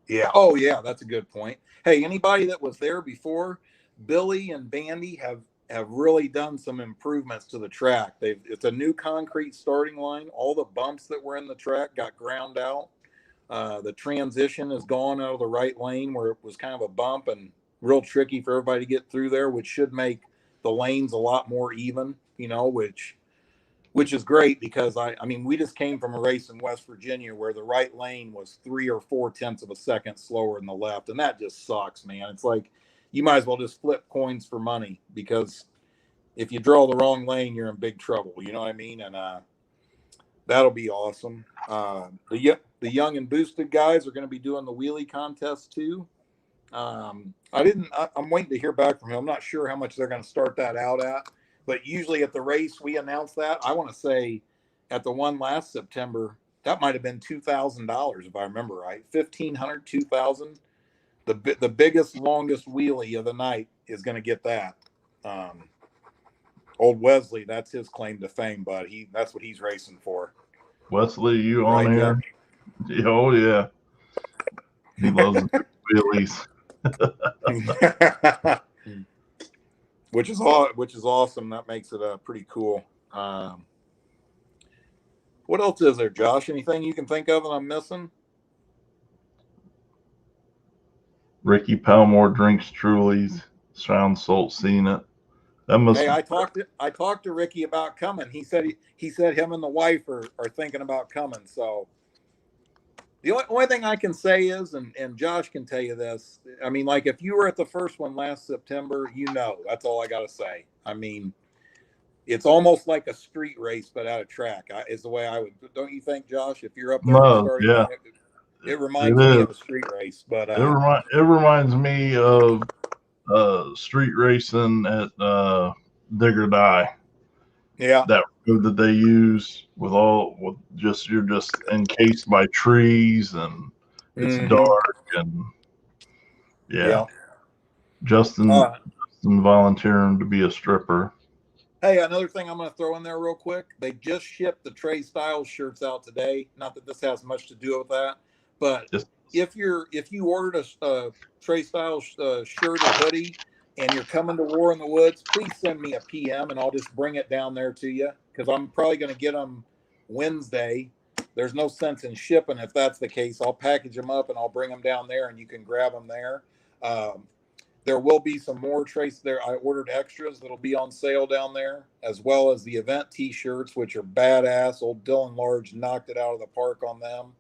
Yeah. Oh, yeah. That's a good point. Hey, anybody that was there before, Billy and Bandy have really done some improvements to the track. It's a new concrete starting line. All the bumps that were in the track got ground out. The transition is gone out of the right lane where it was kind of a bump and real tricky for everybody to get through there, which should make the lanes a lot more even, which is great, because I mean, we just came from a race in West Virginia where the right lane was 3 or 4/10 of a second slower than the left. And that just sucks, man. It's like, you might as well just flip coins for money, because if you draw the wrong lane, you're in big trouble. You know what I mean? And, that'll be awesome. The young and boosted guys are going to be doing the wheelie contest too. I'm waiting to hear back from him. I'm not sure how much they're going to start that out at, but usually at the race we announce that. I want to say at the one last September, that might have been $2,000 if I remember right. 1,500, 2,000. The biggest, longest wheelie of the night is going to get that. Old Wesley, that's his claim to fame, bud. That's what he's racing for. Wesley, you on here? Yeah, oh yeah. He loves wheelies. Which is awesome. That makes it pretty cool. What else is there, Josh? Anything you can think of that I'm missing? Ricky Palmore drinks Trulies. Sounds salt seen it. Hey, I talked to Ricky about coming. He said him and the wife are thinking about coming. So the only thing I can say is, and Josh can tell you this, I mean, like, if you were at the first one last September, that's all I got to say. I mean, it's almost like a street race, but out of track is the way I would. Don't you think, Josh? If you're up there, yeah, it reminds me of a street race. But it reminds me of street racing at Dig or Die. Yeah, that road that they use you're just encased by trees and it's dark and yeah. Justin volunteering to be a stripper. Hey, another thing I'm going to throw in there real quick. They just shipped the Trey Styles shirts out today. Not that this has much to do with that, but if you ordered a Trey Styles shirt or hoodie and you're coming to War in the Woods, please send me a PM and I'll just bring it down there to you, because I'm probably going to get them Wednesday. There's no sense in shipping if that's the case. I'll package them up and I'll bring them down there and you can grab them there. There will be some more trace there. I ordered extras that'll be on sale down there, as well as the event T-shirts, which are badass. Old Dylan Large knocked it out of the park on them.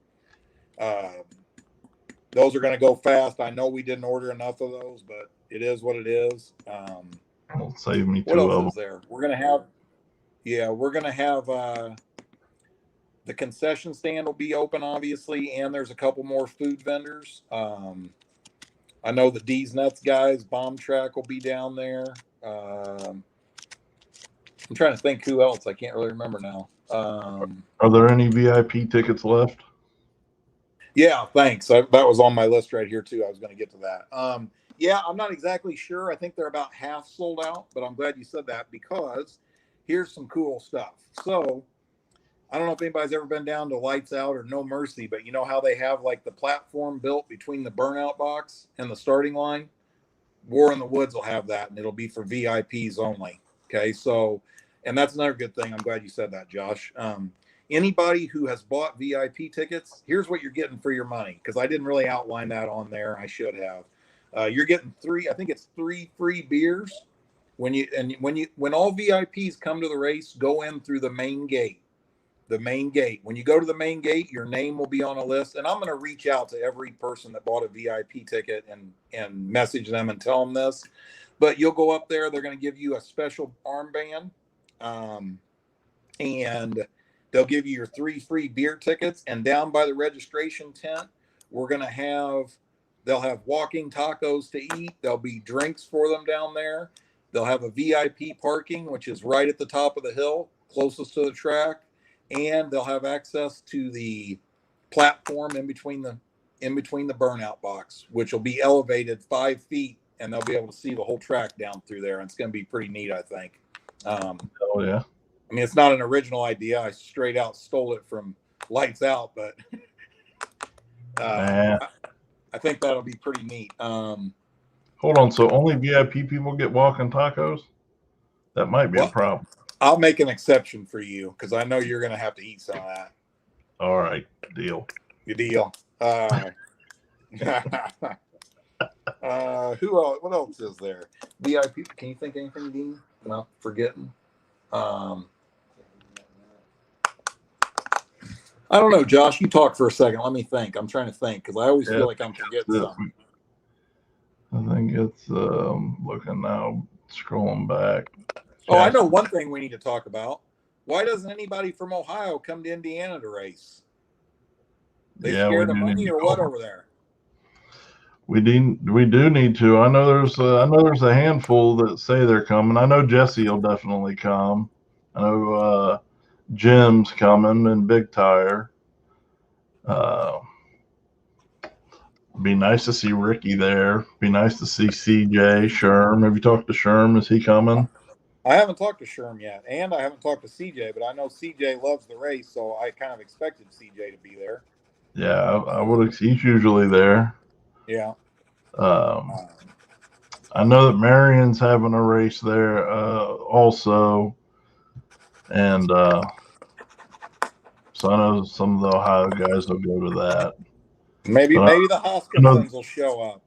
Those are going to go fast. I know we didn't order enough of those, but It is what it is. It'll save me What two else of is them. there? We're gonna have the concession stand will be open, obviously, and there's a couple more food vendors. I know the D's Nuts guys, Bomb Track will be down there. I'm trying to think who else. I can't really remember now. Are there any VIP tickets left? Yeah, thanks. That was on my list right here too. I was going to get to that. Yeah, I'm not exactly sure. I think they're about half sold out, but I'm glad you said that because here's some cool stuff. So I don't know if anybody's ever been down to Lights Out or No Mercy, but you know how they have like the platform built between the burnout box and the starting line? War in the Woods will have that, and it'll be for VIPs only. Okay, so, and that's another good thing. I'm glad you said that, Josh. Anybody who has bought VIP tickets, here's what you're getting for your money, because I didn't really outline that on there. I should have. You're getting I think it's 3 free beers when all VIPs come to the race, go in through the main gate. The main gate. When you go to the main gate, your name will be on a list, and I'm going to reach out to every person that bought a VIP ticket and message them and tell them this. But you'll go up there. They're going to give you a special armband, and they'll give you your 3 free beer tickets. And down by the registration tent, they'll have walking tacos to eat. There'll be drinks for them down there. They'll have a VIP parking, which is right at the top of the hill, closest to the track. And they'll have access to the platform in between the burnout box, which will be elevated 5 feet, and they'll be able to see the whole track down through there. And it's going to be pretty neat, I think. Oh yeah. I mean, it's not an original idea. I straight out stole it from Lights Out, but I think that'll be pretty neat. Hold on. So only VIP people get walking tacos? That might be a problem. I'll make an exception for you because I know you're going to have to eat some of that. All right. Deal. Your deal. Who else? What else is there? VIP. Can you think of anything, Dean? Am I forgetting? I don't know, Josh. You talk for a second. Let me think. I'm trying to think because I always feel like I'm forgetting something. I think it's looking now, scrolling back. Oh, I know one thing we need to talk about. Why doesn't anybody from Ohio come to Indiana to race? They scared of money or what over there? We do need to. I know there's a handful that say they're coming. I know Jesse will definitely come. I know Jim's coming and Big Tire. Be nice to see Ricky there. Be nice to see CJ Sherm. Have you talked to Sherm? Is he coming? I haven't talked to Sherm yet, and I haven't talked to CJ, but I know CJ loves the race, so I kind of expected CJ to be there. Yeah, I would. He's usually there. Yeah. I know that Marion's having a race there also, and so I know some of the Ohio guys will go to that. Maybe the Hoskins will show up.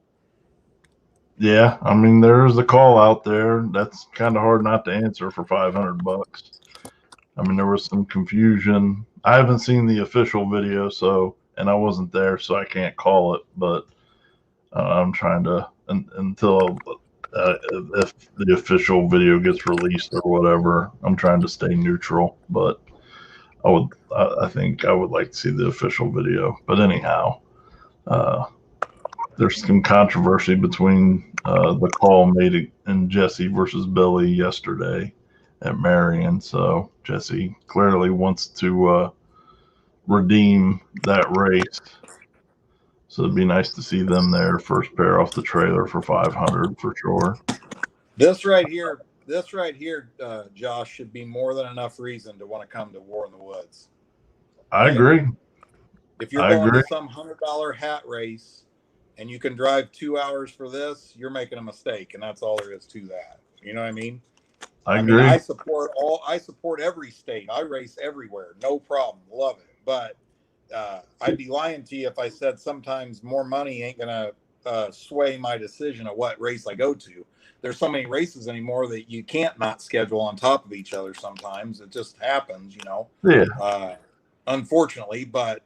Yeah, I mean there's a call out there. That's kind of hard not to answer for $500. I mean there was some confusion. I haven't seen the official video, and I wasn't there, so I can't call it. But I'm trying to until if the official video gets released or whatever, I'm trying to stay neutral. But I think I would like to see the official video. But anyhow, there's some controversy between the call made in Jesse versus Billy yesterday at Marion. So Jesse clearly wants to redeem that race. So it'd be nice to see them there, first pair off the trailer for $500 for sure. This right here, Josh, should be more than enough reason to want to come to War in the Woods. I agree. If you're going to some $100 hat race and you can drive 2 hours for this, you're making a mistake, and that's all there is to that. You know what I mean? I agree. I support every state. I race everywhere, no problem, love it. But I'd be lying to you if I said sometimes more money ain't gonna sway my decision of what race I go to. There's so many races anymore that you can't not schedule on top of each other. Sometimes it just happens, you know. Yeah. Unfortunately, but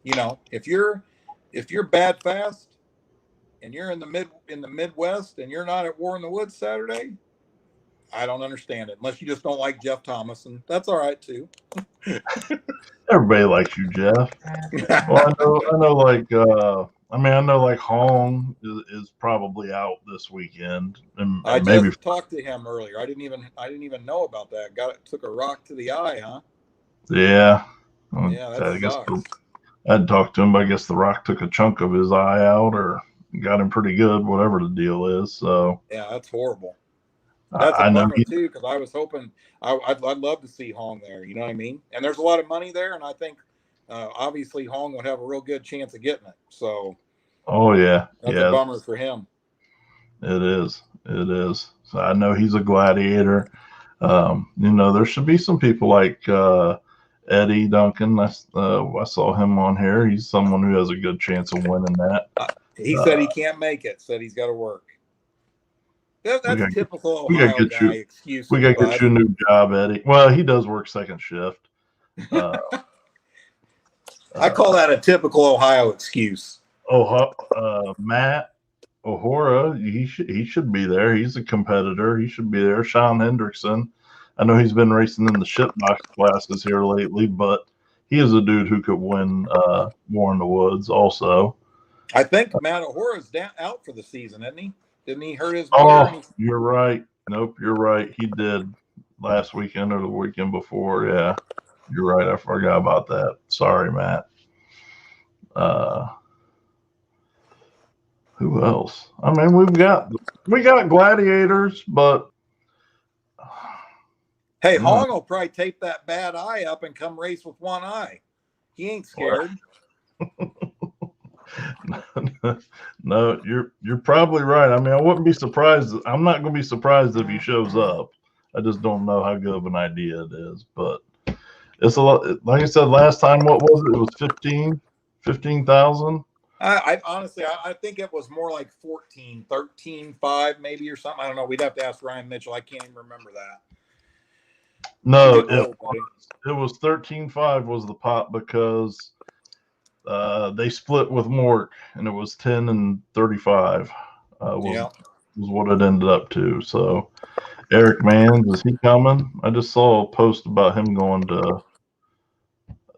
you know, if you're bad fast and you're in the Midwest and you're not at War in the Woods Saturday, I don't understand it. Unless you just don't like Jeff Thomas, and that's all right too. Everybody likes you, Jeff. Well, I know. I know like Hong is probably out this weekend, and I maybe just talked to him earlier. I didn't even know about that. Took a rock to the eye, huh? yeah. Yeah, that I guess sucks. I'd talked to him, but I guess the rock took a chunk of his eye out, or got him pretty good, whatever the deal is. So yeah, that's horrible. That's a I know bummer too, because I was hoping I'd love to see Hong there. You know what I mean? And there's a lot of money there, and I think obviously Hong would have a real good chance of getting it. So, oh yeah, that's a bummer for him. It is. It is. So I know he's a gladiator. There should be some people like Eddie Duncan. I saw him on here. He's someone who has a good chance of winning that. He said he can't make it. Said he's got to work. That's typical Ohio guy excuse. We got to get you a new job, Eddie. Well, he does work second shift. I call that a typical Ohio excuse. Matt O'Hora, he should be there. He's a competitor. He should be there. Sean Hendrickson. I know he's been racing in the shipbox classes here lately, but he is a dude who could win War in the Woods also. I think Matt O'Hora's out for the season, isn't he? Didn't he hurt his motor? Oh, you're right. Nope, you're right. He did last weekend or the weekend before. Yeah, you're right. I forgot about that. Sorry, Matt. Who else? I mean, we got gladiators, but hey, Hong will probably tape that bad eye up and come race with one eye. He ain't scared. No, you're probably right. I mean, I wouldn't be surprised. I'm not going to be surprised if he shows up. I just don't know how good of an idea it is. But it's a lot. Like I said last time, what was it? It was 15,000. I honestly, I think it was more like 14, 13.5 maybe or something. I don't know. We'd have to ask Ryan Mitchell. I can't even remember that. No, it was 13.5 was the pot because they split with Mork, and it was 10 and 35 was what it ended up to. So Eric Manns, is he coming? I just saw a post about him going to,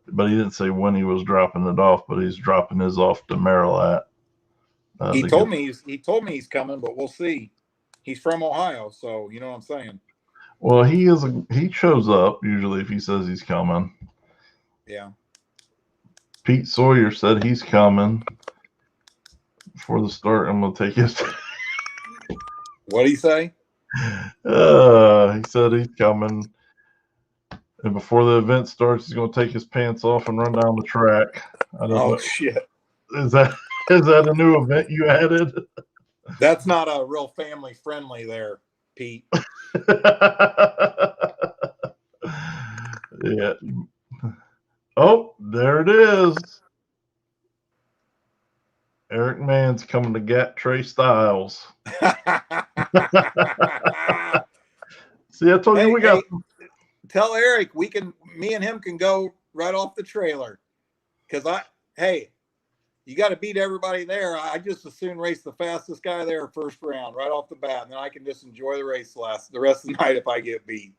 but he didn't say when he was dropping it off, but he's dropping his off to Marilat. He told me he's coming, but we'll see. He's from Ohio, so you know what I'm saying. Well, he shows up usually if he says he's coming. Yeah. Pete Sawyer said he's coming before the start. I'm gonna take his. What'd he say? He said he's coming, and before the event starts, he's gonna take his pants off and run down the track. I don't know. Shit! Is that a new event you added? That's not a real family friendly there, Pete. Yeah. Oh, there it is. Eric Manns coming to get Trey Styles. See, I told you we got. Tell Eric me and him can go right off the trailer. Because you got to beat everybody there. I just as soon race the fastest guy there first round right off the bat, and then I can just enjoy the race the rest of the night if I get beat.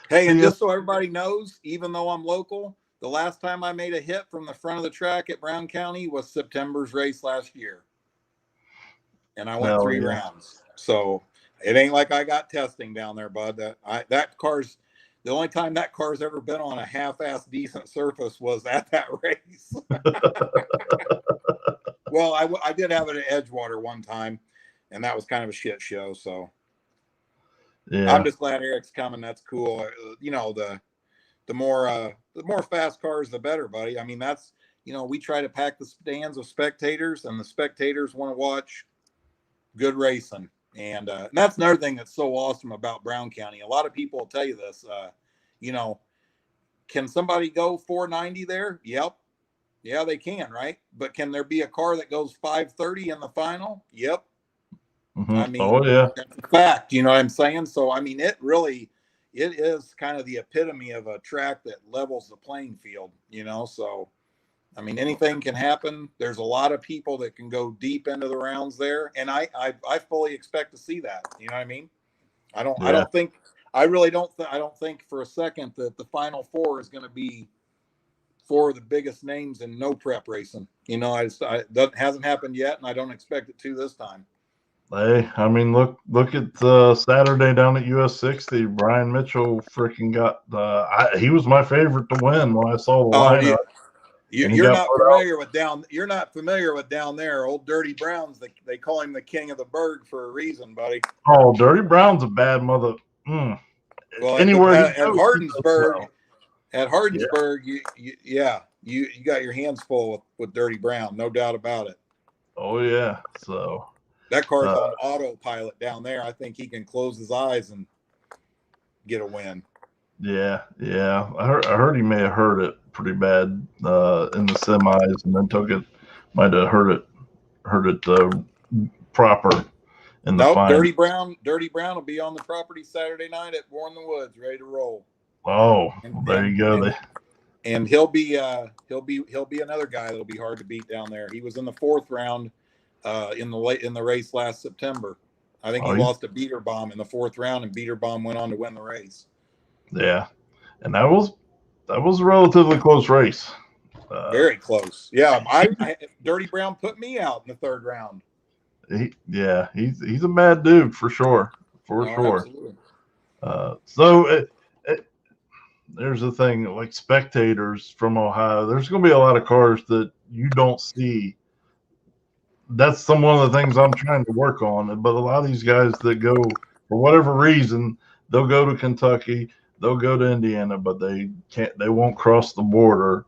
Hey, and just so everybody knows, even though I'm local, the last time I made a hit from the front of the track at Brown County was September's race last year. And I went 3 rounds. So it ain't like I got testing down there, bud. The only time that car's ever been on a half-ass decent surface was at that race. Well, I did have it at Edgewater one time, and that was kind of a shit show. So yeah. I'm just glad Eric's coming. That's cool. You know, the more fast cars, the better, buddy. I mean, that's, we try to pack the stands with spectators, and the spectators want to watch good racing. And that's another thing that's so awesome about Brown County. A lot of people will tell you this, can somebody go 490 there? Yep. Yeah, they can, right? But can there be a car that goes 530 in the final? Yep. Mm-hmm. I mean, that's a fact, you know what I'm saying? So, I mean, it is kind of the epitome of a track that levels the playing field, so I mean, anything can happen. There's a lot of people that can go deep into the rounds there, and I fully expect to see that. You know what I mean? I don't think I don't think for a second that the Final Four is going to be four of the biggest names in no prep racing. You know, that hasn't happened yet, and I don't expect it to this time. Hey, I mean, look at Saturday down at US 60. Brian Mitchell freaking got he was my favorite to win when I saw the lineup. You're not familiar with down there. Old Dirty Brown's they call him the king of the Berg for a reason, buddy. Oh, Dirty Brown's a bad mother. Well, anywhere at Hardensburg, you got your hands full with Dirty Brown, no doubt about it. Oh yeah, so that car's on autopilot down there. I think he can close his eyes and get a win. Yeah. I heard he may have hurt it pretty bad in the semis, and then might have hurt it proper in the final. Dirty Brown will be on the property Saturday night at War in the Woods, ready to roll. Oh, there you go. And he'll be another guy that'll be hard to beat down there. He was in the 4th round in the race last September. I think he lost to Beaterbomb in the 4th round, and Beaterbomb went on to win the race. Yeah, and that was a relatively close race. Very close. Yeah, Dirty Brown put me out in the 3rd round. He's a bad dude for sure. Absolutely. So there's the thing, like spectators from Ohio, there's going to be a lot of cars that you don't see. That's one of the things I'm trying to work on. But a lot of these guys that go, for whatever reason, they'll go to Kentucky, they'll go to Indiana, but they won't cross the border.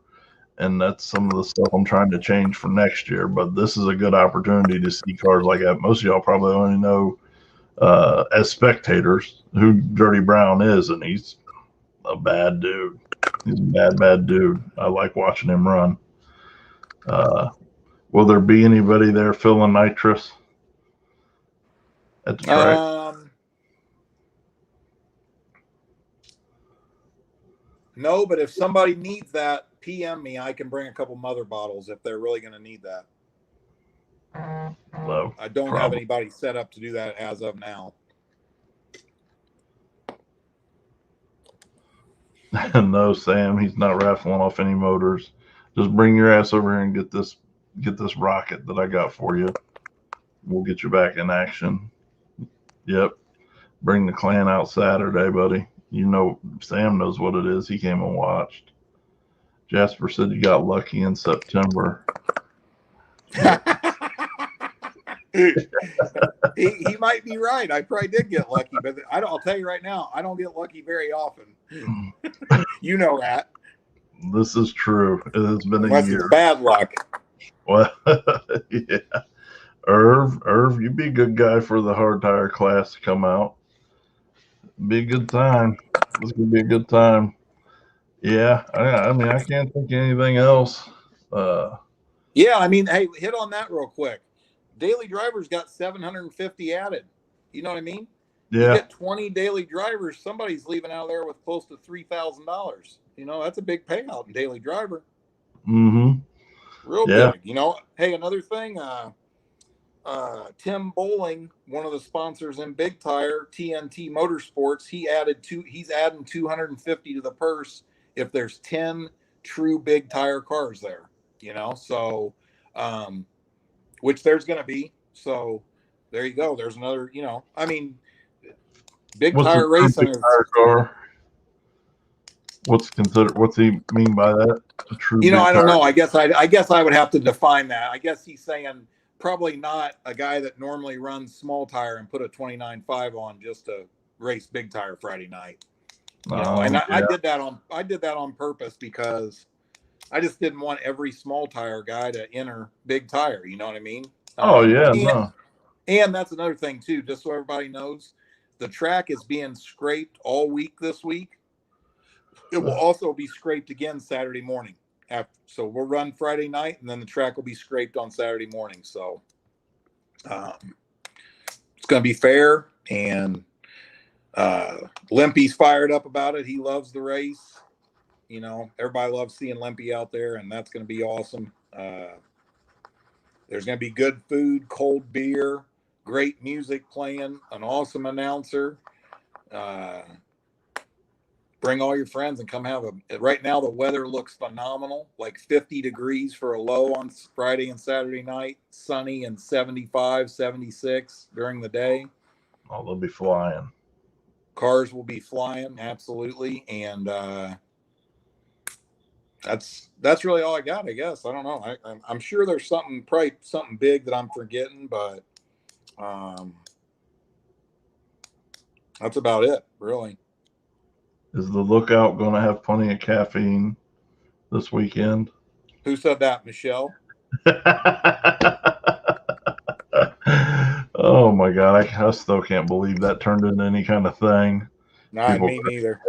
And that's some of the stuff I'm trying to change for next year. But this is a good opportunity to see cars like that. Most of y'all probably only know as spectators who Dirty Brown is, and he's a bad dude. He's a bad dude. I like watching him run. Will there be anybody there filling nitrous at the track? No, but if somebody needs that, PM me. I can bring a couple mother bottles if they're really going to need that. I don't have anybody set up to do that as of now. No, Sam, he's not raffling off any motors. Just bring your ass over here and get this rocket that I got for you. We'll get you back in action. Yep. Bring the clan out Saturday, buddy. You know, Sam knows what it is. He came and watched. Jasper said you got lucky in September. he might be right. I probably did get lucky, but I'll tell you right now, I don't get lucky very often. You know that. This is true. It has been Unless a year. It's bad luck. Well, yeah. Irv, you be a good guy for the hard tire class to come out. Be a good time. This could be a good time. Yeah, I mean, I can't think of anything else. Yeah, I mean, hey, hit on that real quick. Daily drivers got 750 added. You know what I mean? Yeah. You get 20 daily drivers, somebody's leaving out of there with close to $3,000. You know, that's a big payout in daily driver. Mm-hmm. Real big. You know, hey, another thing, Tim Bowling, one of the sponsors in Big Tire, TNT Motorsports, he's adding 250 to the purse if there's 10 true Big Tire cars there, you know, so which there's going to be. So there you go. There's another, you know, I mean, Big Tire racing is car. What's he mean by that? A true, you know, I don't know. I guess I would have to define that. I guess he's saying probably not a guy that normally runs small tire and put a 29.5 on just to race Big Tire Friday night. You know, and I did that on purpose because I just didn't want every small tire guy to enter Big Tire. You know what I mean? And that's another thing too. Just so everybody knows, the track is being scraped all week this week. It will also be scraped again Saturday morning. So we'll run Friday night, and then the track will be scraped on Saturday morning. So it's going to be fair, and Limpy's fired up about it. He loves the race. You know, everybody loves seeing Limpy out there, and that's going to be awesome. There's going to be good food, cold beer, great music playing, an awesome announcer. Bring all your friends and come have a. Right now, the weather looks phenomenal, like 50 degrees for a low on Friday and Saturday night, sunny and 75, 76 during the day. Oh, they'll be flying. Cars will be flying, absolutely, and that's really all I got, I guess. I don't know. I'm sure there's probably something big that I'm forgetting, but that's about it, really. Is the Lookout going to have plenty of caffeine this weekend? Who said that, Michelle? Oh my God, I still can't believe that turned into any kind of thing. Not me neither.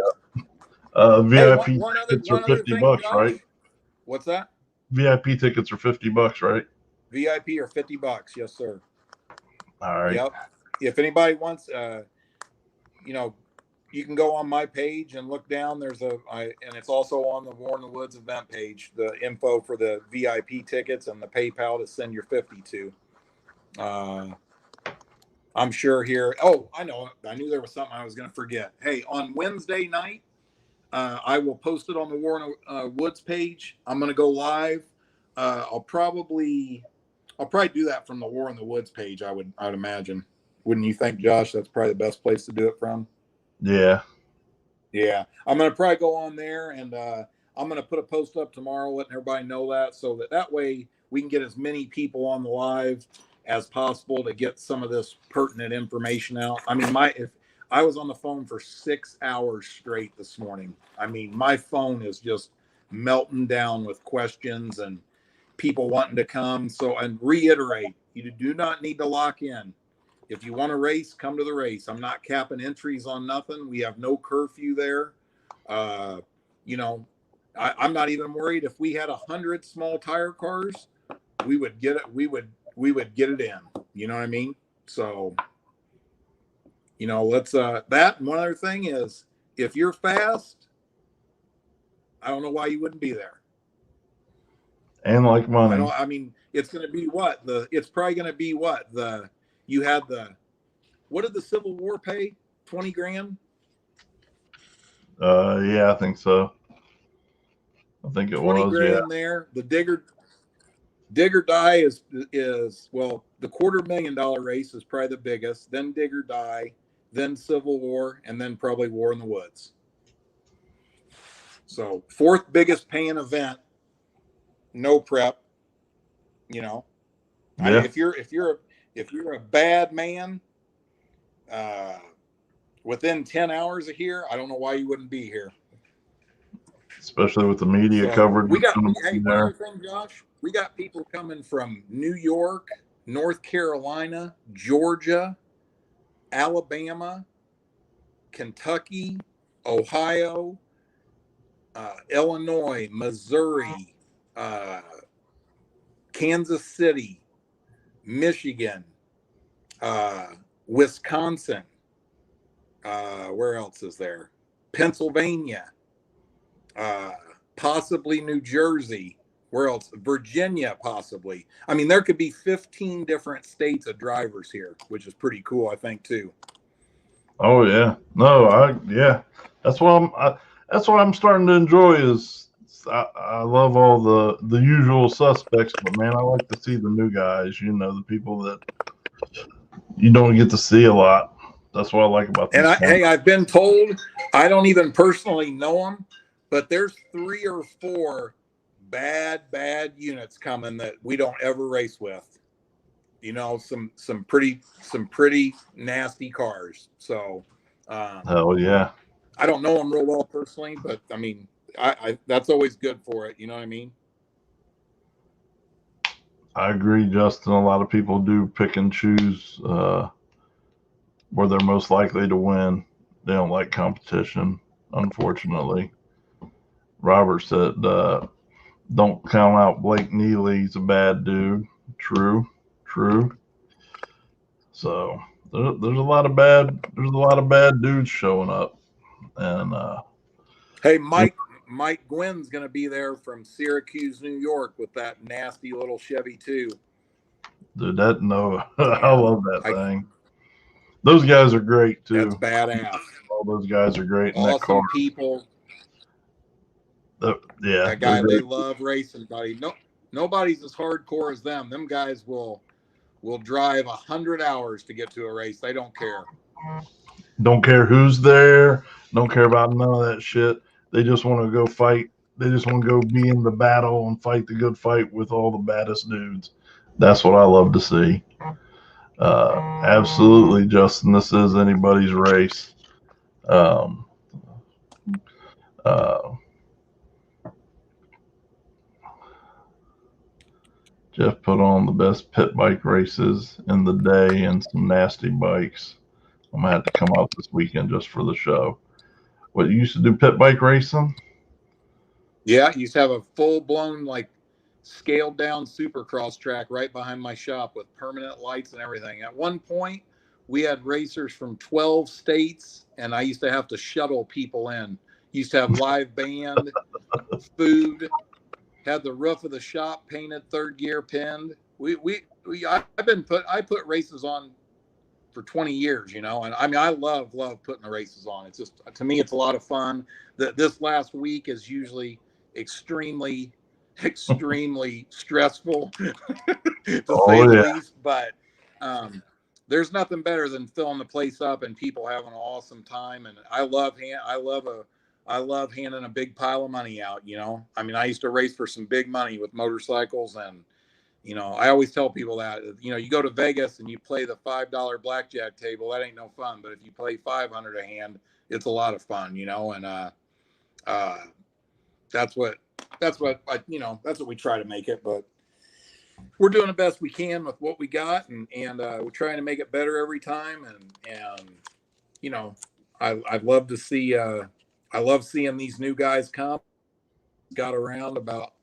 VIP Hey, tickets are $50, Josh. right? What's that? VIP tickets are $50, right? VIP are $50, yes, sir. All right. Yep. If anybody wants, you know, you can go on my page and look down. And it's also on the War in the Woods event page, the info for the VIP tickets and the PayPal to send your 50 to. I'm sure here. Oh, I know. I knew there was something I was going to forget. Hey, on Wednesday night, I will post it on the War in the Woods page. I'm going to go live. I'll probably do that from the War in the Woods page. I'd imagine. Wouldn't you think, Josh? That's probably the best place to do it from. Yeah. Yeah. I'm going to probably go on there, and I'm going to put a post up tomorrow letting everybody know that, so that way we can get as many people on the live as possible to get some of this pertinent information out. I mean, if I was on the phone for 6 hours straight this morning. I mean, my phone is just melting down with questions and people wanting to come. So, and reiterate, you do not need to lock in. If you want to race, come to the race. I'm not capping entries on nothing. We have no curfew there. You know, I'm not even worried. If we had 100 small tire cars, we would get it. We would get it in. You know what I mean? So, you know, let's that. And one other thing is, if you're fast, I don't know why you wouldn't be there. And like money. I mean, it's going to be what it's probably going to be what you had what did the Civil War pay? 20 grand? Yeah, I think so. I think it 20 was. grand Yeah. there. The Digger Die is well, the $250,000 race is probably the biggest, then Digger Die, then Civil War, and then probably War in the Woods. So 4th biggest paying event, no prep. You know, Yeah. if you're a bad man, within 10 hours of here, I don't know why you wouldn't be here. Especially with the media coverage. We got one other thing, Josh. We got people coming from New York, North Carolina, Georgia, Alabama, Kentucky, Ohio, Illinois, Missouri, Kansas City, Michigan, Wisconsin. Where else is there? Pennsylvania, possibly New Jersey. Where else? Virginia, possibly. I mean, there could be 15 different states of drivers here, which is pretty cool, I think, too. Oh yeah, no, that's what I'm starting to enjoy. Is I love all the usual suspects, but man, I like to see the new guys. You know, the people that you don't get to see a lot. That's what I like about this. And I've been told, I don't even personally know them, but there's 3 or 4 bad units coming that we don't ever race with. You know, some pretty nasty cars. So, hell yeah. I don't know them real well personally, but I mean, I that's always good for it. You know what I mean? I agree, Justin. A lot of people do pick and choose where they're most likely to win. They don't like competition, unfortunately. Robert said, don't count out Blake Neely. He's a bad dude. True. So there's a lot of bad dudes showing up. And hey, Mike Mike Gwynn's going to be there from Syracuse, New York, with that nasty little Chevy too. Dude, I love that thing. Those guys are great too. That's badass. All those guys are great. Awesome people. Yeah, that guy, they love racing, buddy. Nobody's as hardcore as them. Them guys will drive 100 hours to get to a race. They don't care. Don't care who's there. Don't care about none of that shit. They just want to go fight. They just want to go be in the battle and fight the good fight with all the baddest dudes. That's what I love to see. Absolutely, Justin. This is anybody's race. Jeff put on the best pit bike races in the day and some nasty bikes. I'm gonna have to come out this weekend just for the show. What, you used to do pit bike racing? Yeah, used to have a full-blown, like, scaled-down supercross track right behind my shop with permanent lights and everything. At one point, we had racers from 12 states, and I used to have to shuttle people in. Used to have live band, food, had the roof of the shop painted, third gear pinned. I put races on for 20 years, and I mean, I love putting the races on. It's just, to me, it's a lot of fun. This last week is usually extremely stressful to say the least, but there's nothing better than filling the place up and people having an awesome time. And I love handing a big pile of money out. I mean, I used to race for some big money with motorcycles, and I always tell people that, you go to Vegas and you play the $5 blackjack table, that ain't no fun. But if you play 500 a hand, it's a lot of fun, and that's what we try to make it. But we're doing the best we can with what we got, and we're trying to make it better every time. And I love to see, I love seeing these new guys come, got around about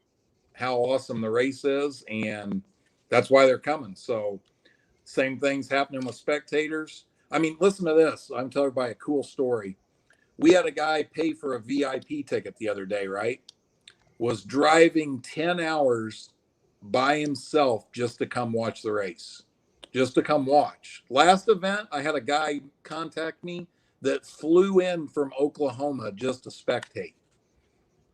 how awesome the race is, and that's why they're coming. So same things happening with spectators. I mean, listen to this. I'm telling everybody a cool story. We had a guy pay for a VIP ticket the other day, right? Was driving 10 hours by himself just to come watch the race, just to come watch. Last event, I had a guy contact me that flew in from Oklahoma just to spectate.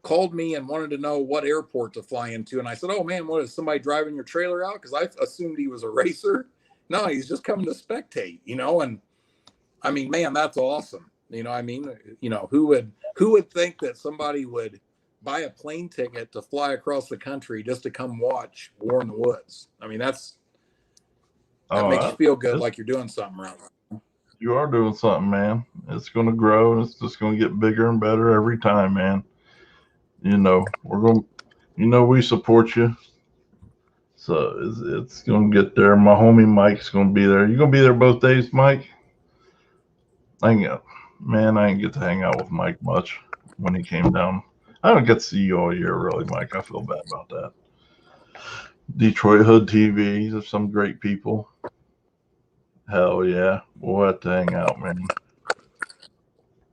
Called me and wanted to know what airport to fly into. And I said, oh man, what is somebody driving your trailer out? Because I assumed he was a racer. No, he's just coming to spectate, and I mean, man, that's awesome. I mean, who would think that somebody would buy a plane ticket to fly across the country just to come watch War in the Woods? I mean, that makes you feel good, like you're doing something right. You are doing something, man. It's going to grow, and it's just going to get bigger and better every time, man. We're going to, we support you. So it's going to get there. My homie Mike's going to be there. You going to be there both days, Mike? I didn't get to hang out with Mike much when he came down. I don't get to see you all year, really, Mike. I feel bad about that. Detroit Hood TV, there's some great people. Hell yeah. We'll have to hang out, man.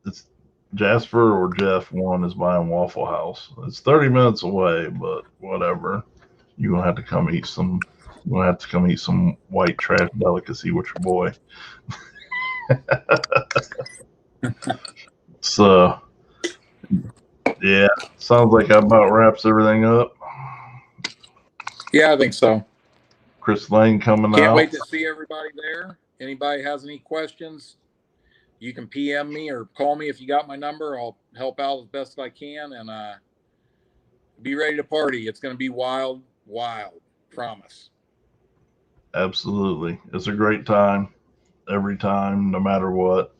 It's Jasper or Jeff one is buying Waffle House. It's 30 minutes away, but whatever. You're gonna have to come eat some white trash delicacy with your boy. So yeah, sounds like that about wraps everything up. Yeah, I think so. Chris Lane coming out. Can't wait to see everybody there. Anybody has any questions, you can PM me or call me if you got my number. I'll help out as best I can, and be ready to party. It's going to be wild, promise. Absolutely. It's a great time every time, no matter what.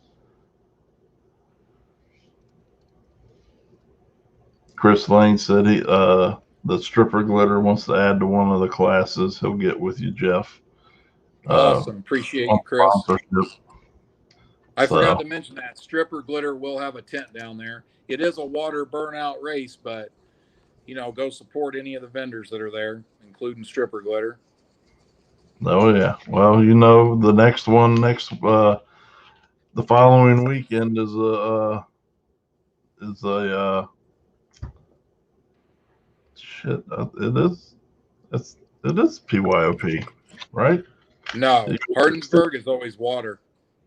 Chris Lane said the stripper glitter wants to add to one of the classes. He'll get with you, Jeff. Awesome. Appreciate you, Chris. I forgot to mention that stripper glitter will have a tent down there. It is a water burnout race, but go support any of the vendors that are there, including stripper glitter. Oh yeah. Well, the next one, the following weekend is a shit. It is. It is PYOP, right? No, Hardensburg is always water.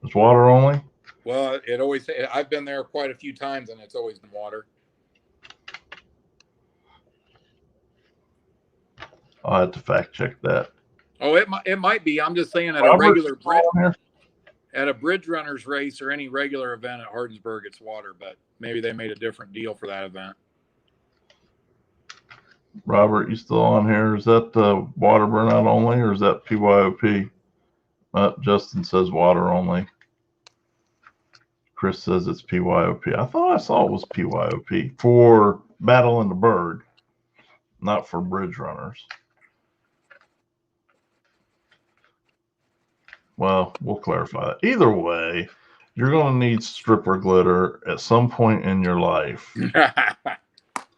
It's water only. Well, it always. I've been there quite a few times, and it's always been water. I'll have to fact check that. Oh, it might be. I'm just saying at Robert's a regular here. at a bridge runners race or any regular event at Hardensburg, it's water. But maybe they made a different deal for that event. Robert, you still on here? Is that water burnout only, or is that PYOP? Justin says water only. Chris says it's PYOP. I thought I saw it was PYOP for Battle in the Berg, not for bridge runners. Well, we'll clarify that. Either way, you're going to need stripper glitter at some point in your life.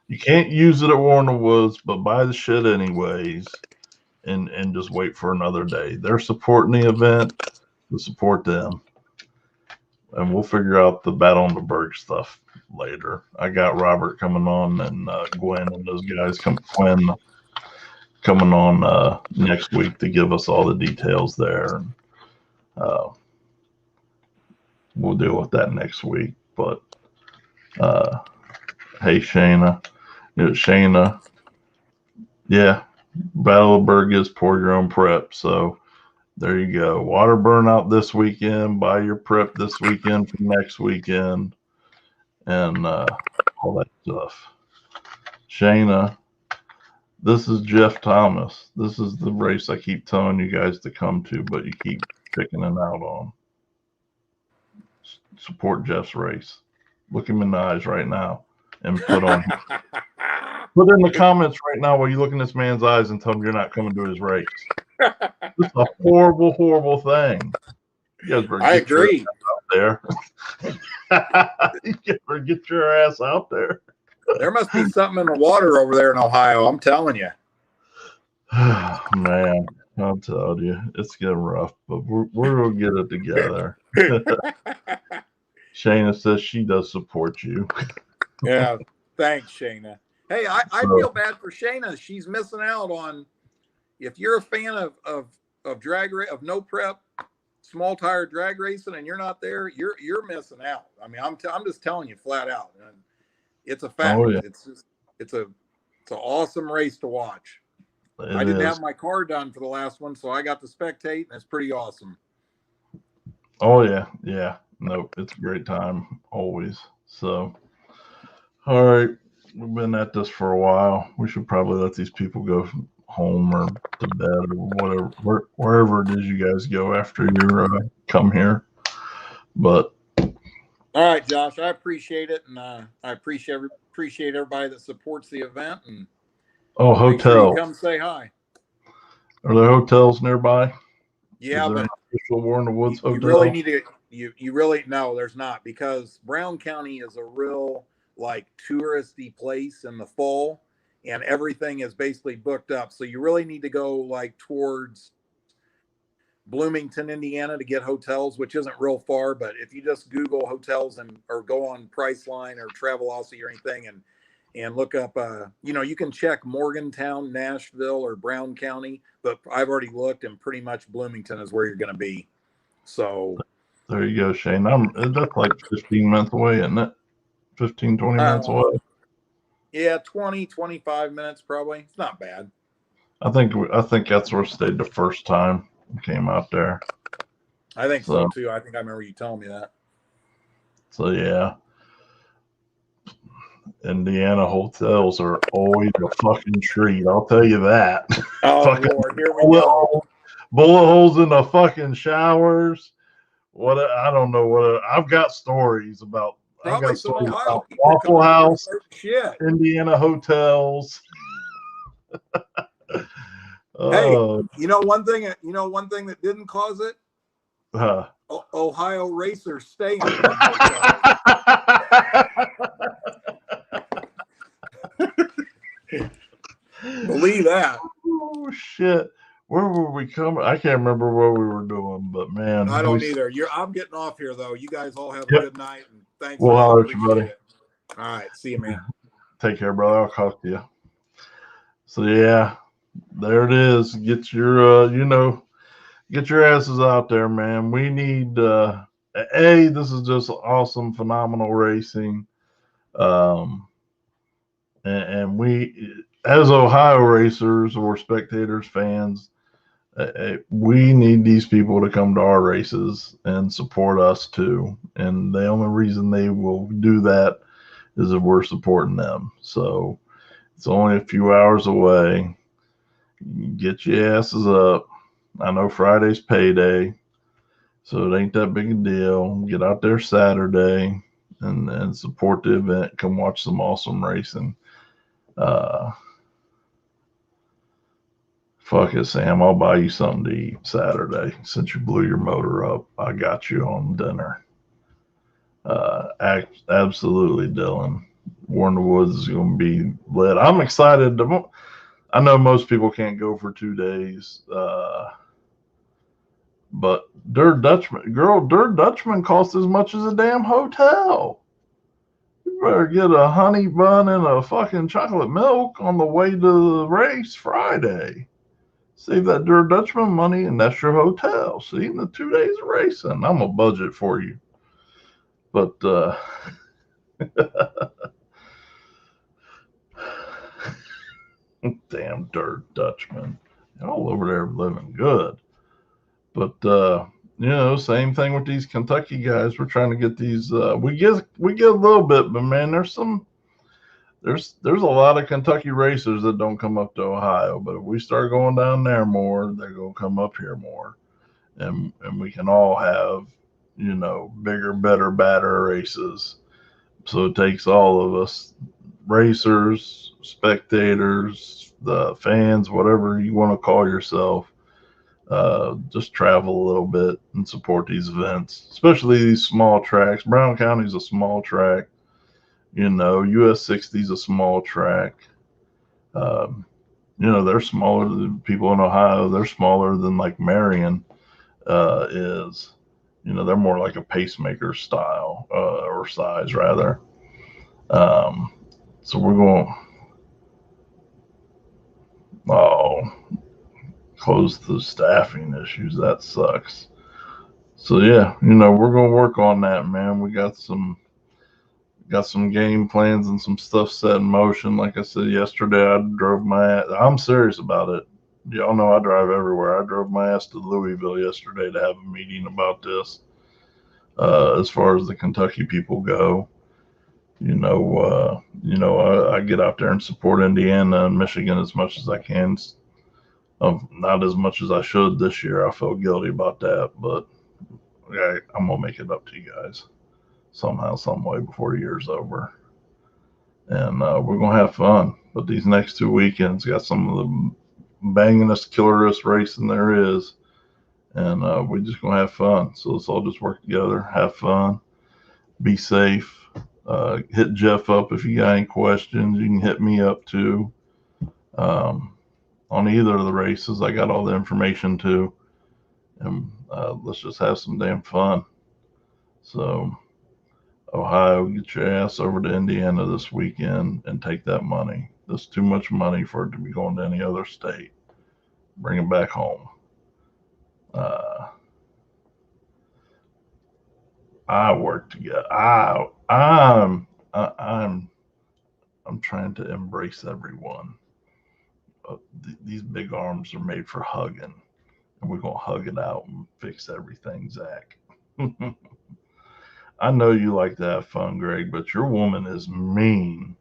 You can't use it at War in the Woods, but buy the shit anyways and just wait for another day. They're supporting the event. To support them. And we'll figure out the Battle on the Berg stuff later. I got Robert coming on and Gwen and those guys coming on next week to give us all the details there. We'll deal with that next week. But hey, Shayna. Shayna. Yeah. Battle of Berg is pour your own prep. So there you go. Water burnout this weekend. Buy your prep this weekend for next weekend. And all that stuff. Shayna, this is Jeff Thomas. This is the race I keep telling you guys to come to, but you keep picking it out on. Support Jeff's race. Look him in the eyes right now and put in the comments right now while you look in this man's eyes and tell him you're not coming to his race. It's a horrible, horrible thing. You guys I agree. Out there. You better get your ass out there. There must be something in the water over there in Ohio. I'm telling you. Man, I'll tell you, it's getting rough, but we're gonna get it together. Shayna says she does support you. Yeah, thanks, Shayna. Hey, I feel bad for Shayna. She's missing out on. If you're a fan of drag race, of no prep, small tire drag racing, and you're not there, you're missing out. I mean, I'm just telling you flat out. And it's a fact. Oh, yeah. It's an awesome race to watch. I didn't have my car done for the last one, so I got to spectate, and it's pretty awesome. Oh yeah. Nope, it's a great time always. So, all right, we've been at this for a while. We should probably let these people go home or to bed or whatever, wherever it is you guys go after you come here. But all right, Josh, I appreciate it, and I appreciate everybody that supports the event. And hotel. Sure you come say hi. Are there hotels nearby? Yeah, but official War in the Woods hotel? You really need to. You really no, there's not, because Brown County is a real touristy place in the fall, and everything is basically booked up. So you really need to go towards Bloomington, Indiana to get hotels, which isn't real far. But if you just Google hotels or go on Priceline or Travelocity or anything and look up, you can check Morgantown, Nashville, or Brown County. But I've already looked, and pretty much Bloomington is where you're going to be. So there you go, Shane. That's like 15 minutes away, isn't it? 15, 20 minutes away. Yeah, 20, 25 minutes probably. It's not bad. I think that's where I stayed the first time we came out there. I think so too. I think I remember you telling me that. So yeah. Indiana hotels are always a fucking treat. I'll tell you that. Oh, Lord, here we go. Bullet holes in the fucking showers. I don't know what. I've got stories about. Probably some Ohio people Waffle House, shit. Indiana hotels. Hey, one thing that didn't cause it. Ohio racers staying. Believe that. Oh shit. Where were we coming? I can't remember what we were doing, but man. I don't either. I'm getting off here though. You guys all have a good night, and thanks. We'll holler at you, buddy. All right. See you, man. Take care, brother. I'll talk to you. So yeah, there it is. Get your get your asses out there, man. We need this is just awesome, phenomenal racing. Um, and we, as Ohio racers or spectators, fans, we need these people to come to our races and support us too. And the only reason they will do that is if we're supporting them. So it's only a few hours away. Get your asses up. I know Friday's payday, so it ain't that big a deal. Get out there Saturday and support the event. Come watch some awesome racing. Fuck it, Sam. I'll buy you something to eat Saturday. Since you blew your motor up, I got you on dinner. Absolutely, Dylan. War in the Woods is going to be lit. I'm excited. I know most people can't go for 2 days. But Dirt Dutchman costs as much as a damn hotel. You better get a honey bun and a fucking chocolate milk on the way to the race Friday. Save that Dirt Dutchman money, and that's your hotel. See, in the 2 days of racing, I'm a budget for you. But damn Dirt Dutchman, all over there living good. But same thing with these Kentucky guys. We're trying to get these. We get a little bit, but man, there's a lot of Kentucky racers that don't come up to Ohio. But if we start going down there more, they're gonna come up here more, and we can all have bigger, better, badder races. So it takes all of us, racers, spectators, the fans, whatever you want to call yourself. Just travel a little bit and support these events, especially these small tracks. Brown County is a small track. US 60 is a small track. They're smaller than people in Ohio. They're smaller than like Marion is. They're more like a pacemaker style or size rather. So we're going. Oh, close the staffing issues. That sucks. So yeah, we're gonna work on that, man. We got some game plans and some stuff set in motion. Like I said yesterday, I'm serious about it. Y'all know I drive everywhere. I drove my ass to Louisville yesterday to have a meeting about this. As far as the Kentucky people go, I get out there and support Indiana and Michigan as much as I can. Not as much as I should this year. I feel guilty about that, but I'm gonna make it up to you guys somehow, some way before the year's over, and we're gonna have fun. But these next 2 weekends got some of the bangingest, killerest racing there is, and we're just gonna have fun. So let's all just work together, have fun, be safe. Hit Jeff up if you got any questions. You can hit me up too. On either of the races, I got all the information too, and let's just have some damn fun. So, Ohio, get your ass over to Indiana this weekend and take that money. There's too much money for it to be going to any other state. Bring it back home. I work together. I'm trying to embrace everyone. These big arms are made for hugging, and we're gonna hug it out and fix everything, Zach. I know you like to have fun, Greg, but your woman is mean.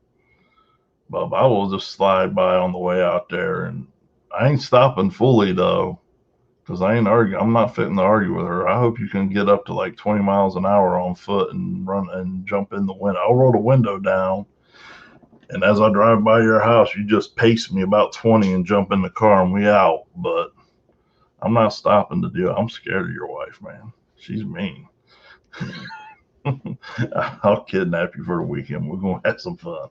Bub, I will just slide by on the way out there, and I ain't stopping fully though, because I ain't arguing. I'm not fitting to argue with her. I hope you can get up to like 20 miles an hour on foot and run and jump in the window. I'll roll the window down, and as I drive by your house, you just pace me about 20 and jump in the car, and we out. But I'm not stopping to do it. I'm scared of your wife, man. She's mean. I'll kidnap you for the weekend. We're going to have some fun.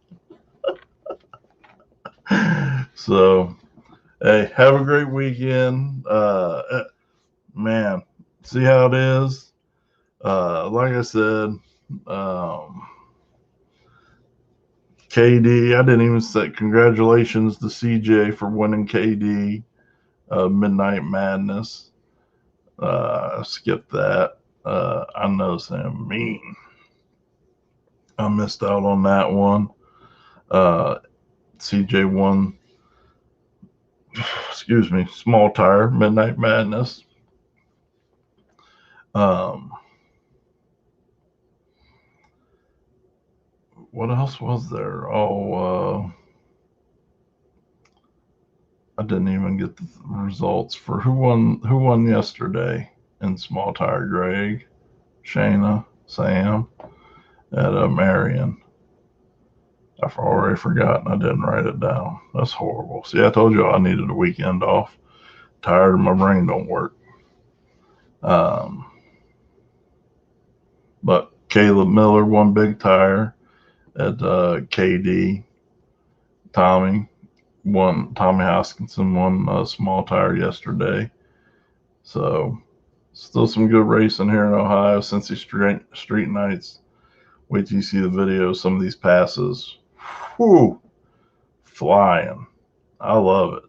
So, hey, have a great weekend. Man, see how it is. Like I said, KD, I didn't even say congratulations to CJ for winning KD Midnight Madness. Skip that. I know Sam mean. I missed out on that one. CJ won, excuse me, Small Tire Midnight Madness. What else was there? Oh, I didn't even get the results for who won yesterday in Small Tire. Greg, Shayna, Sam at Marion. I've already forgotten. I didn't write it down. That's horrible. See, I told you I needed a weekend off. Tired and my brain don't work. But Caleb Miller won Big Tire at KD. Tommy Hoskinson won Small Tire yesterday. So still some good racing here in Ohio. Cincy Street Nights. Wait till you see the video. Some of these passes. Whew, flying. I love it.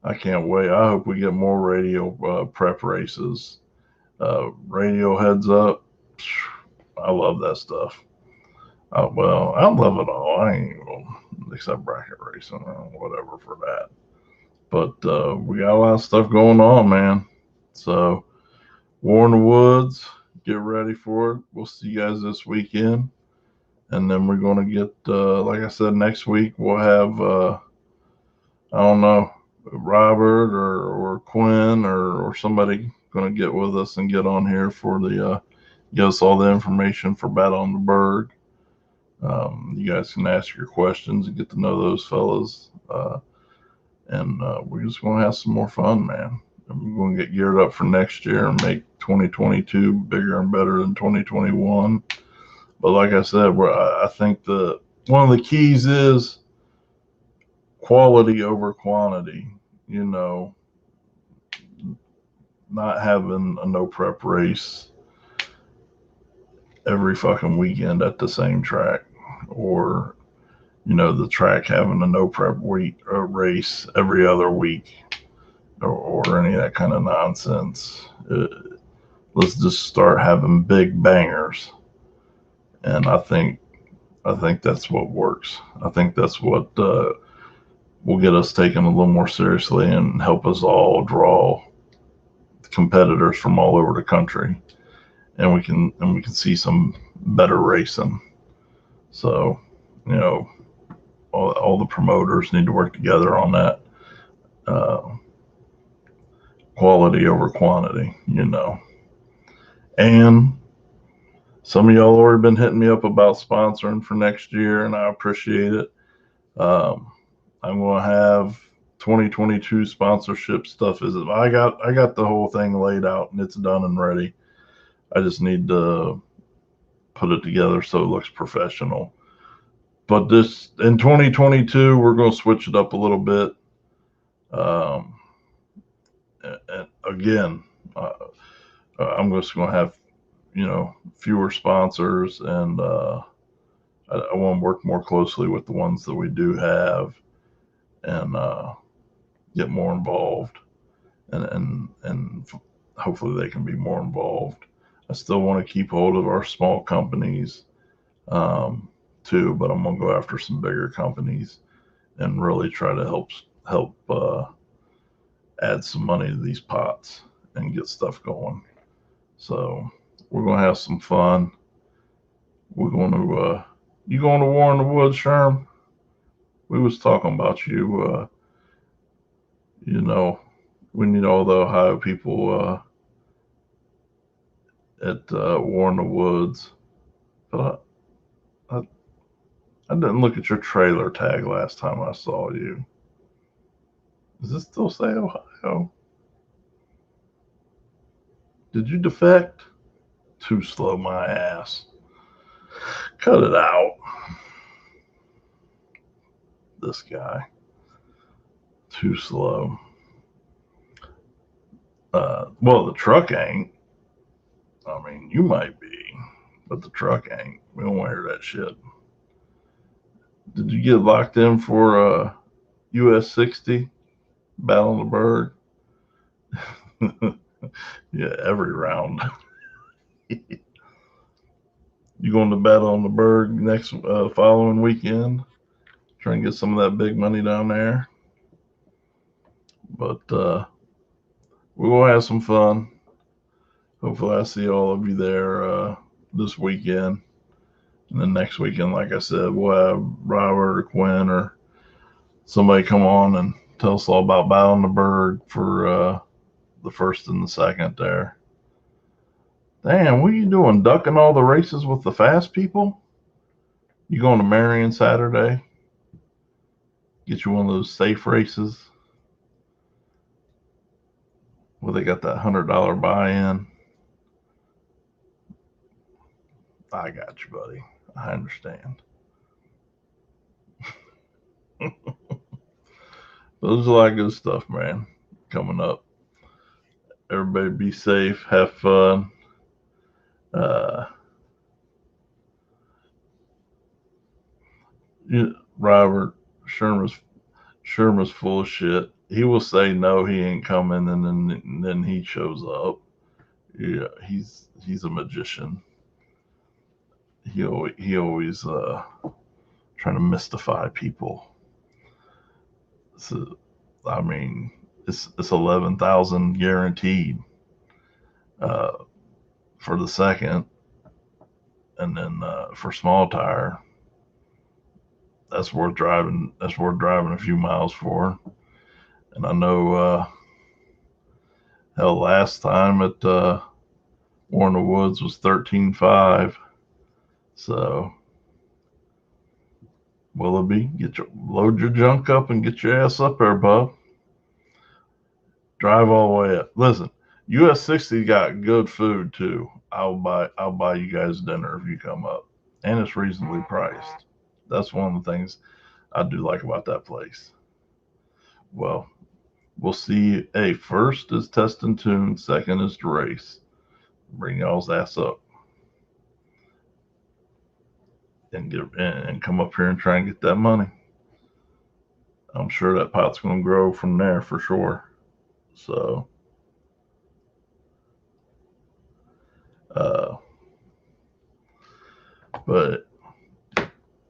I can't wait. I hope we get more radio prep races. Radio heads up. I love that stuff. Well, I love it all. I ain't except bracket racing or whatever for that. But we got a lot of stuff going on, man. So War in the Woods, get ready for it. We'll see you guys this weekend. And then we're going to get, like I said, next week we'll have, I don't know, Robert or Quinn or somebody going to get with us and get on here for the, give us all the information for Battle on the Berg. You guys can ask your questions and get to know those fellas. And we're just going to have some more fun, man. And we're going to get geared up for next year and make 2022 bigger and better than 2021. But like I said, I think one of the keys is quality over quantity. You know, not having a no prep race every fucking weekend at the same track, or you know, the track having a no prep race every other week, or any of that kind of nonsense. Let's just start having big bangers. And I think that's what works. I think that's what will get us taken a little more seriously and help us all draw competitors from all over the country, and we can see some better racing. So, you know, all the promoters need to work together on that. Quality over quantity, you know. And some of y'all already been hitting me up about sponsoring for next year, and I appreciate it. I'm going to have 2022 sponsorship stuff. I got the whole thing laid out and it's done and ready. I just need to put it together so it looks professional. But this in 2022, we're going to switch it up a little bit. And again, I'm just going to have, you know, fewer sponsors, and I want to work more closely with the ones that we do have, and get more involved, and hopefully they can be more involved. I still want to keep hold of our small companies too, but I'm gonna go after some bigger companies and really try to help add some money to these pots and get stuff going. So we're gonna have some fun. We're going to you going to War in the Woods, Sherm? We was talking about you. You know, we need all the Ohio people at War in the Woods. But I didn't look at your trailer tag last time I saw you. Does it still say Ohio? Did you defect? Too slow, my ass. Cut it out. This guy. Too slow. Well, the truck ain't. I mean, you might be, but the truck ain't. We don't want to hear that shit. Did you get locked in for US 60 Battle on the Berg? Yeah, every round. You going to Battle on the Berg next following weekend? Try and get some of that big money down there. But we're going to have some fun. Hopefully I see all of you there this weekend. And then next weekend, like I said, we'll have Robert or Quinn or somebody come on and tell us all about Battle on the Berg for the first and the second there. Damn, what are you doing? Ducking all the races with the fast people? You going to Marion Saturday? Get you one of those safe races where they got that $100 buy-in. I got you, buddy. I understand. There's a lot of good stuff, man, coming up. Everybody be safe, have fun. Robert Sherman's full of shit. He will say no, he ain't coming, and then he shows up. Yeah, he's a magician. He always trying to mystify people. So, I mean, it's 11,000 guaranteed for the second, and then for small tire, that's worth driving. That's worth driving a few miles for. And I know, hell, last time at War in the Woods was 13.5. So, Willoughby, load your junk up and get your ass up there, bub. Drive all the way up. Listen, US 60 got good food too. I'll buy you guys dinner if you come up, and it's reasonably priced. That's one of the things I do like about that place. Well, we'll see. Hey, first is test and tune. Second is to race. Bring y'all's ass up and come up here and try and get that money. I'm sure that pot's going to grow from there for sure. So, but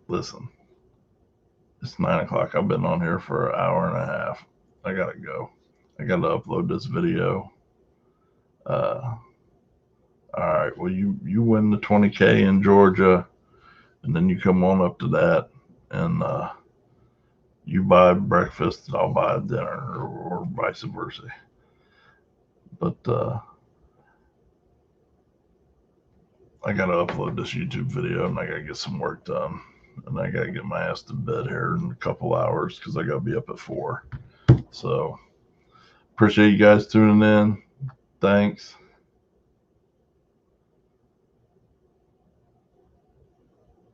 listen, it's 9 o'clock. I've been on here for an hour and a half. I gotta go. I gotta upload this video. All right. Well, you win the 20K in Georgia, and then you come on up to that, and you buy breakfast, and I'll buy dinner, or vice versa. But I gotta upload this YouTube video, and I gotta get some work done, and I gotta get my ass to bed here in a couple hours because I gotta be up at 4. So appreciate you guys tuning in. Thanks.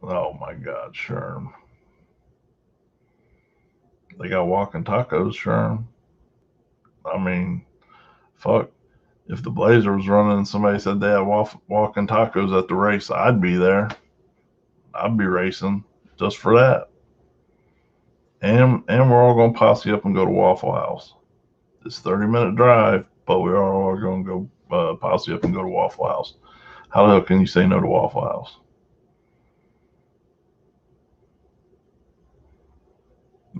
Oh my God, Sherm. They got walking tacos, Sherm. I mean, fuck. If the Blazer was running and somebody said they had walking tacos at the race, I'd be there. I'd be racing just for that. And we're all going to posse up and go to Waffle House. It's a 30-minute drive, but we're all going to go posse up and go to Waffle House. How the hell can you say no to Waffle House?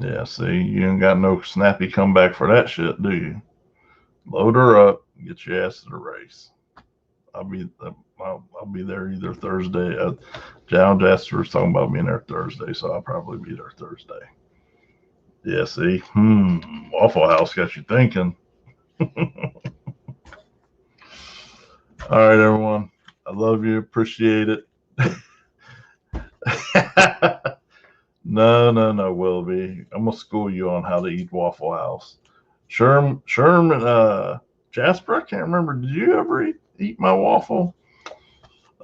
Yeah, see, you ain't got no snappy comeback for that shit, do you? Load her up, get your ass to the race. I'll be there either Thursday. John Jasper was talking about being there Thursday, so I'll probably be there Thursday. Yeah, see, Waffle House got you thinking. All right, everyone. I love you. Appreciate it. No, Willoughby. I'm gonna school you on how to eat Waffle House. Sherm, Jasper, I can't remember. Did you ever eat my waffle?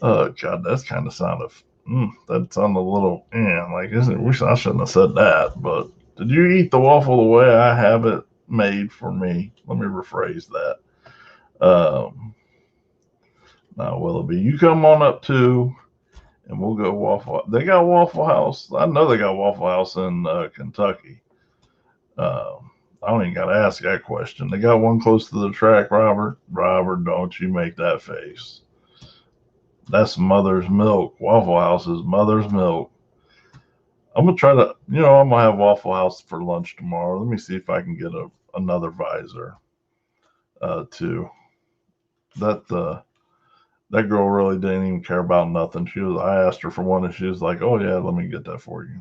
God, that's kind of sounded. That sounded a little. Like I shouldn't have said that. But did you eat the waffle the way I have it made for me? Let me rephrase that. Now, Willoughby, you come on up too, and we'll go Waffle. They got Waffle House. I know they got Waffle House in Kentucky. I don't even got to ask that question. They got one close to the track, Robert. Robert, don't you make that face. That's mother's milk. Waffle House is mother's milk. I'm going to try to, I'm going to have Waffle House for lunch tomorrow. Let me see if I can get another visor, too. That girl really didn't even care about nothing. I asked her for one, and she was like, "Oh yeah, let me get that for you."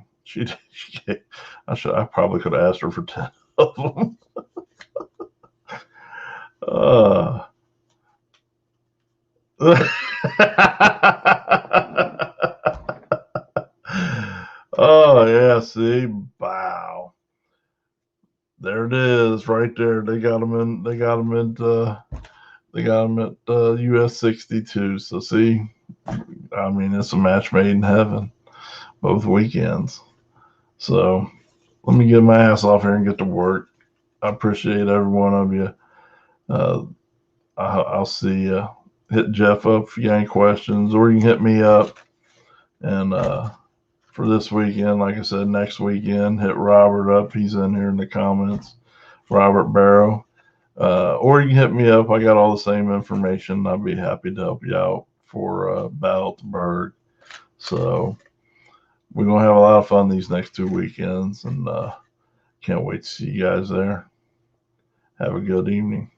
I probably could have asked her for 10 of them. Oh yeah, see, bow. There it is, right there. They got them in. They got them at US 62. So see, I mean, it's a match made in heaven, both weekends. So let me get my ass off here and get to work. I appreciate every one of you. I'll see you. Hit Jeff up if you got any questions, or you can hit me up. And for this weekend, like I said, next weekend, hit Robert up. He's in here in the comments. Robert Barrow. Or you can hit me up. I got all the same information. I'll be happy to help you out for Battlesburg. So we're going to have a lot of fun these next 2 weekends, and can't wait to see you guys there. Have a good evening.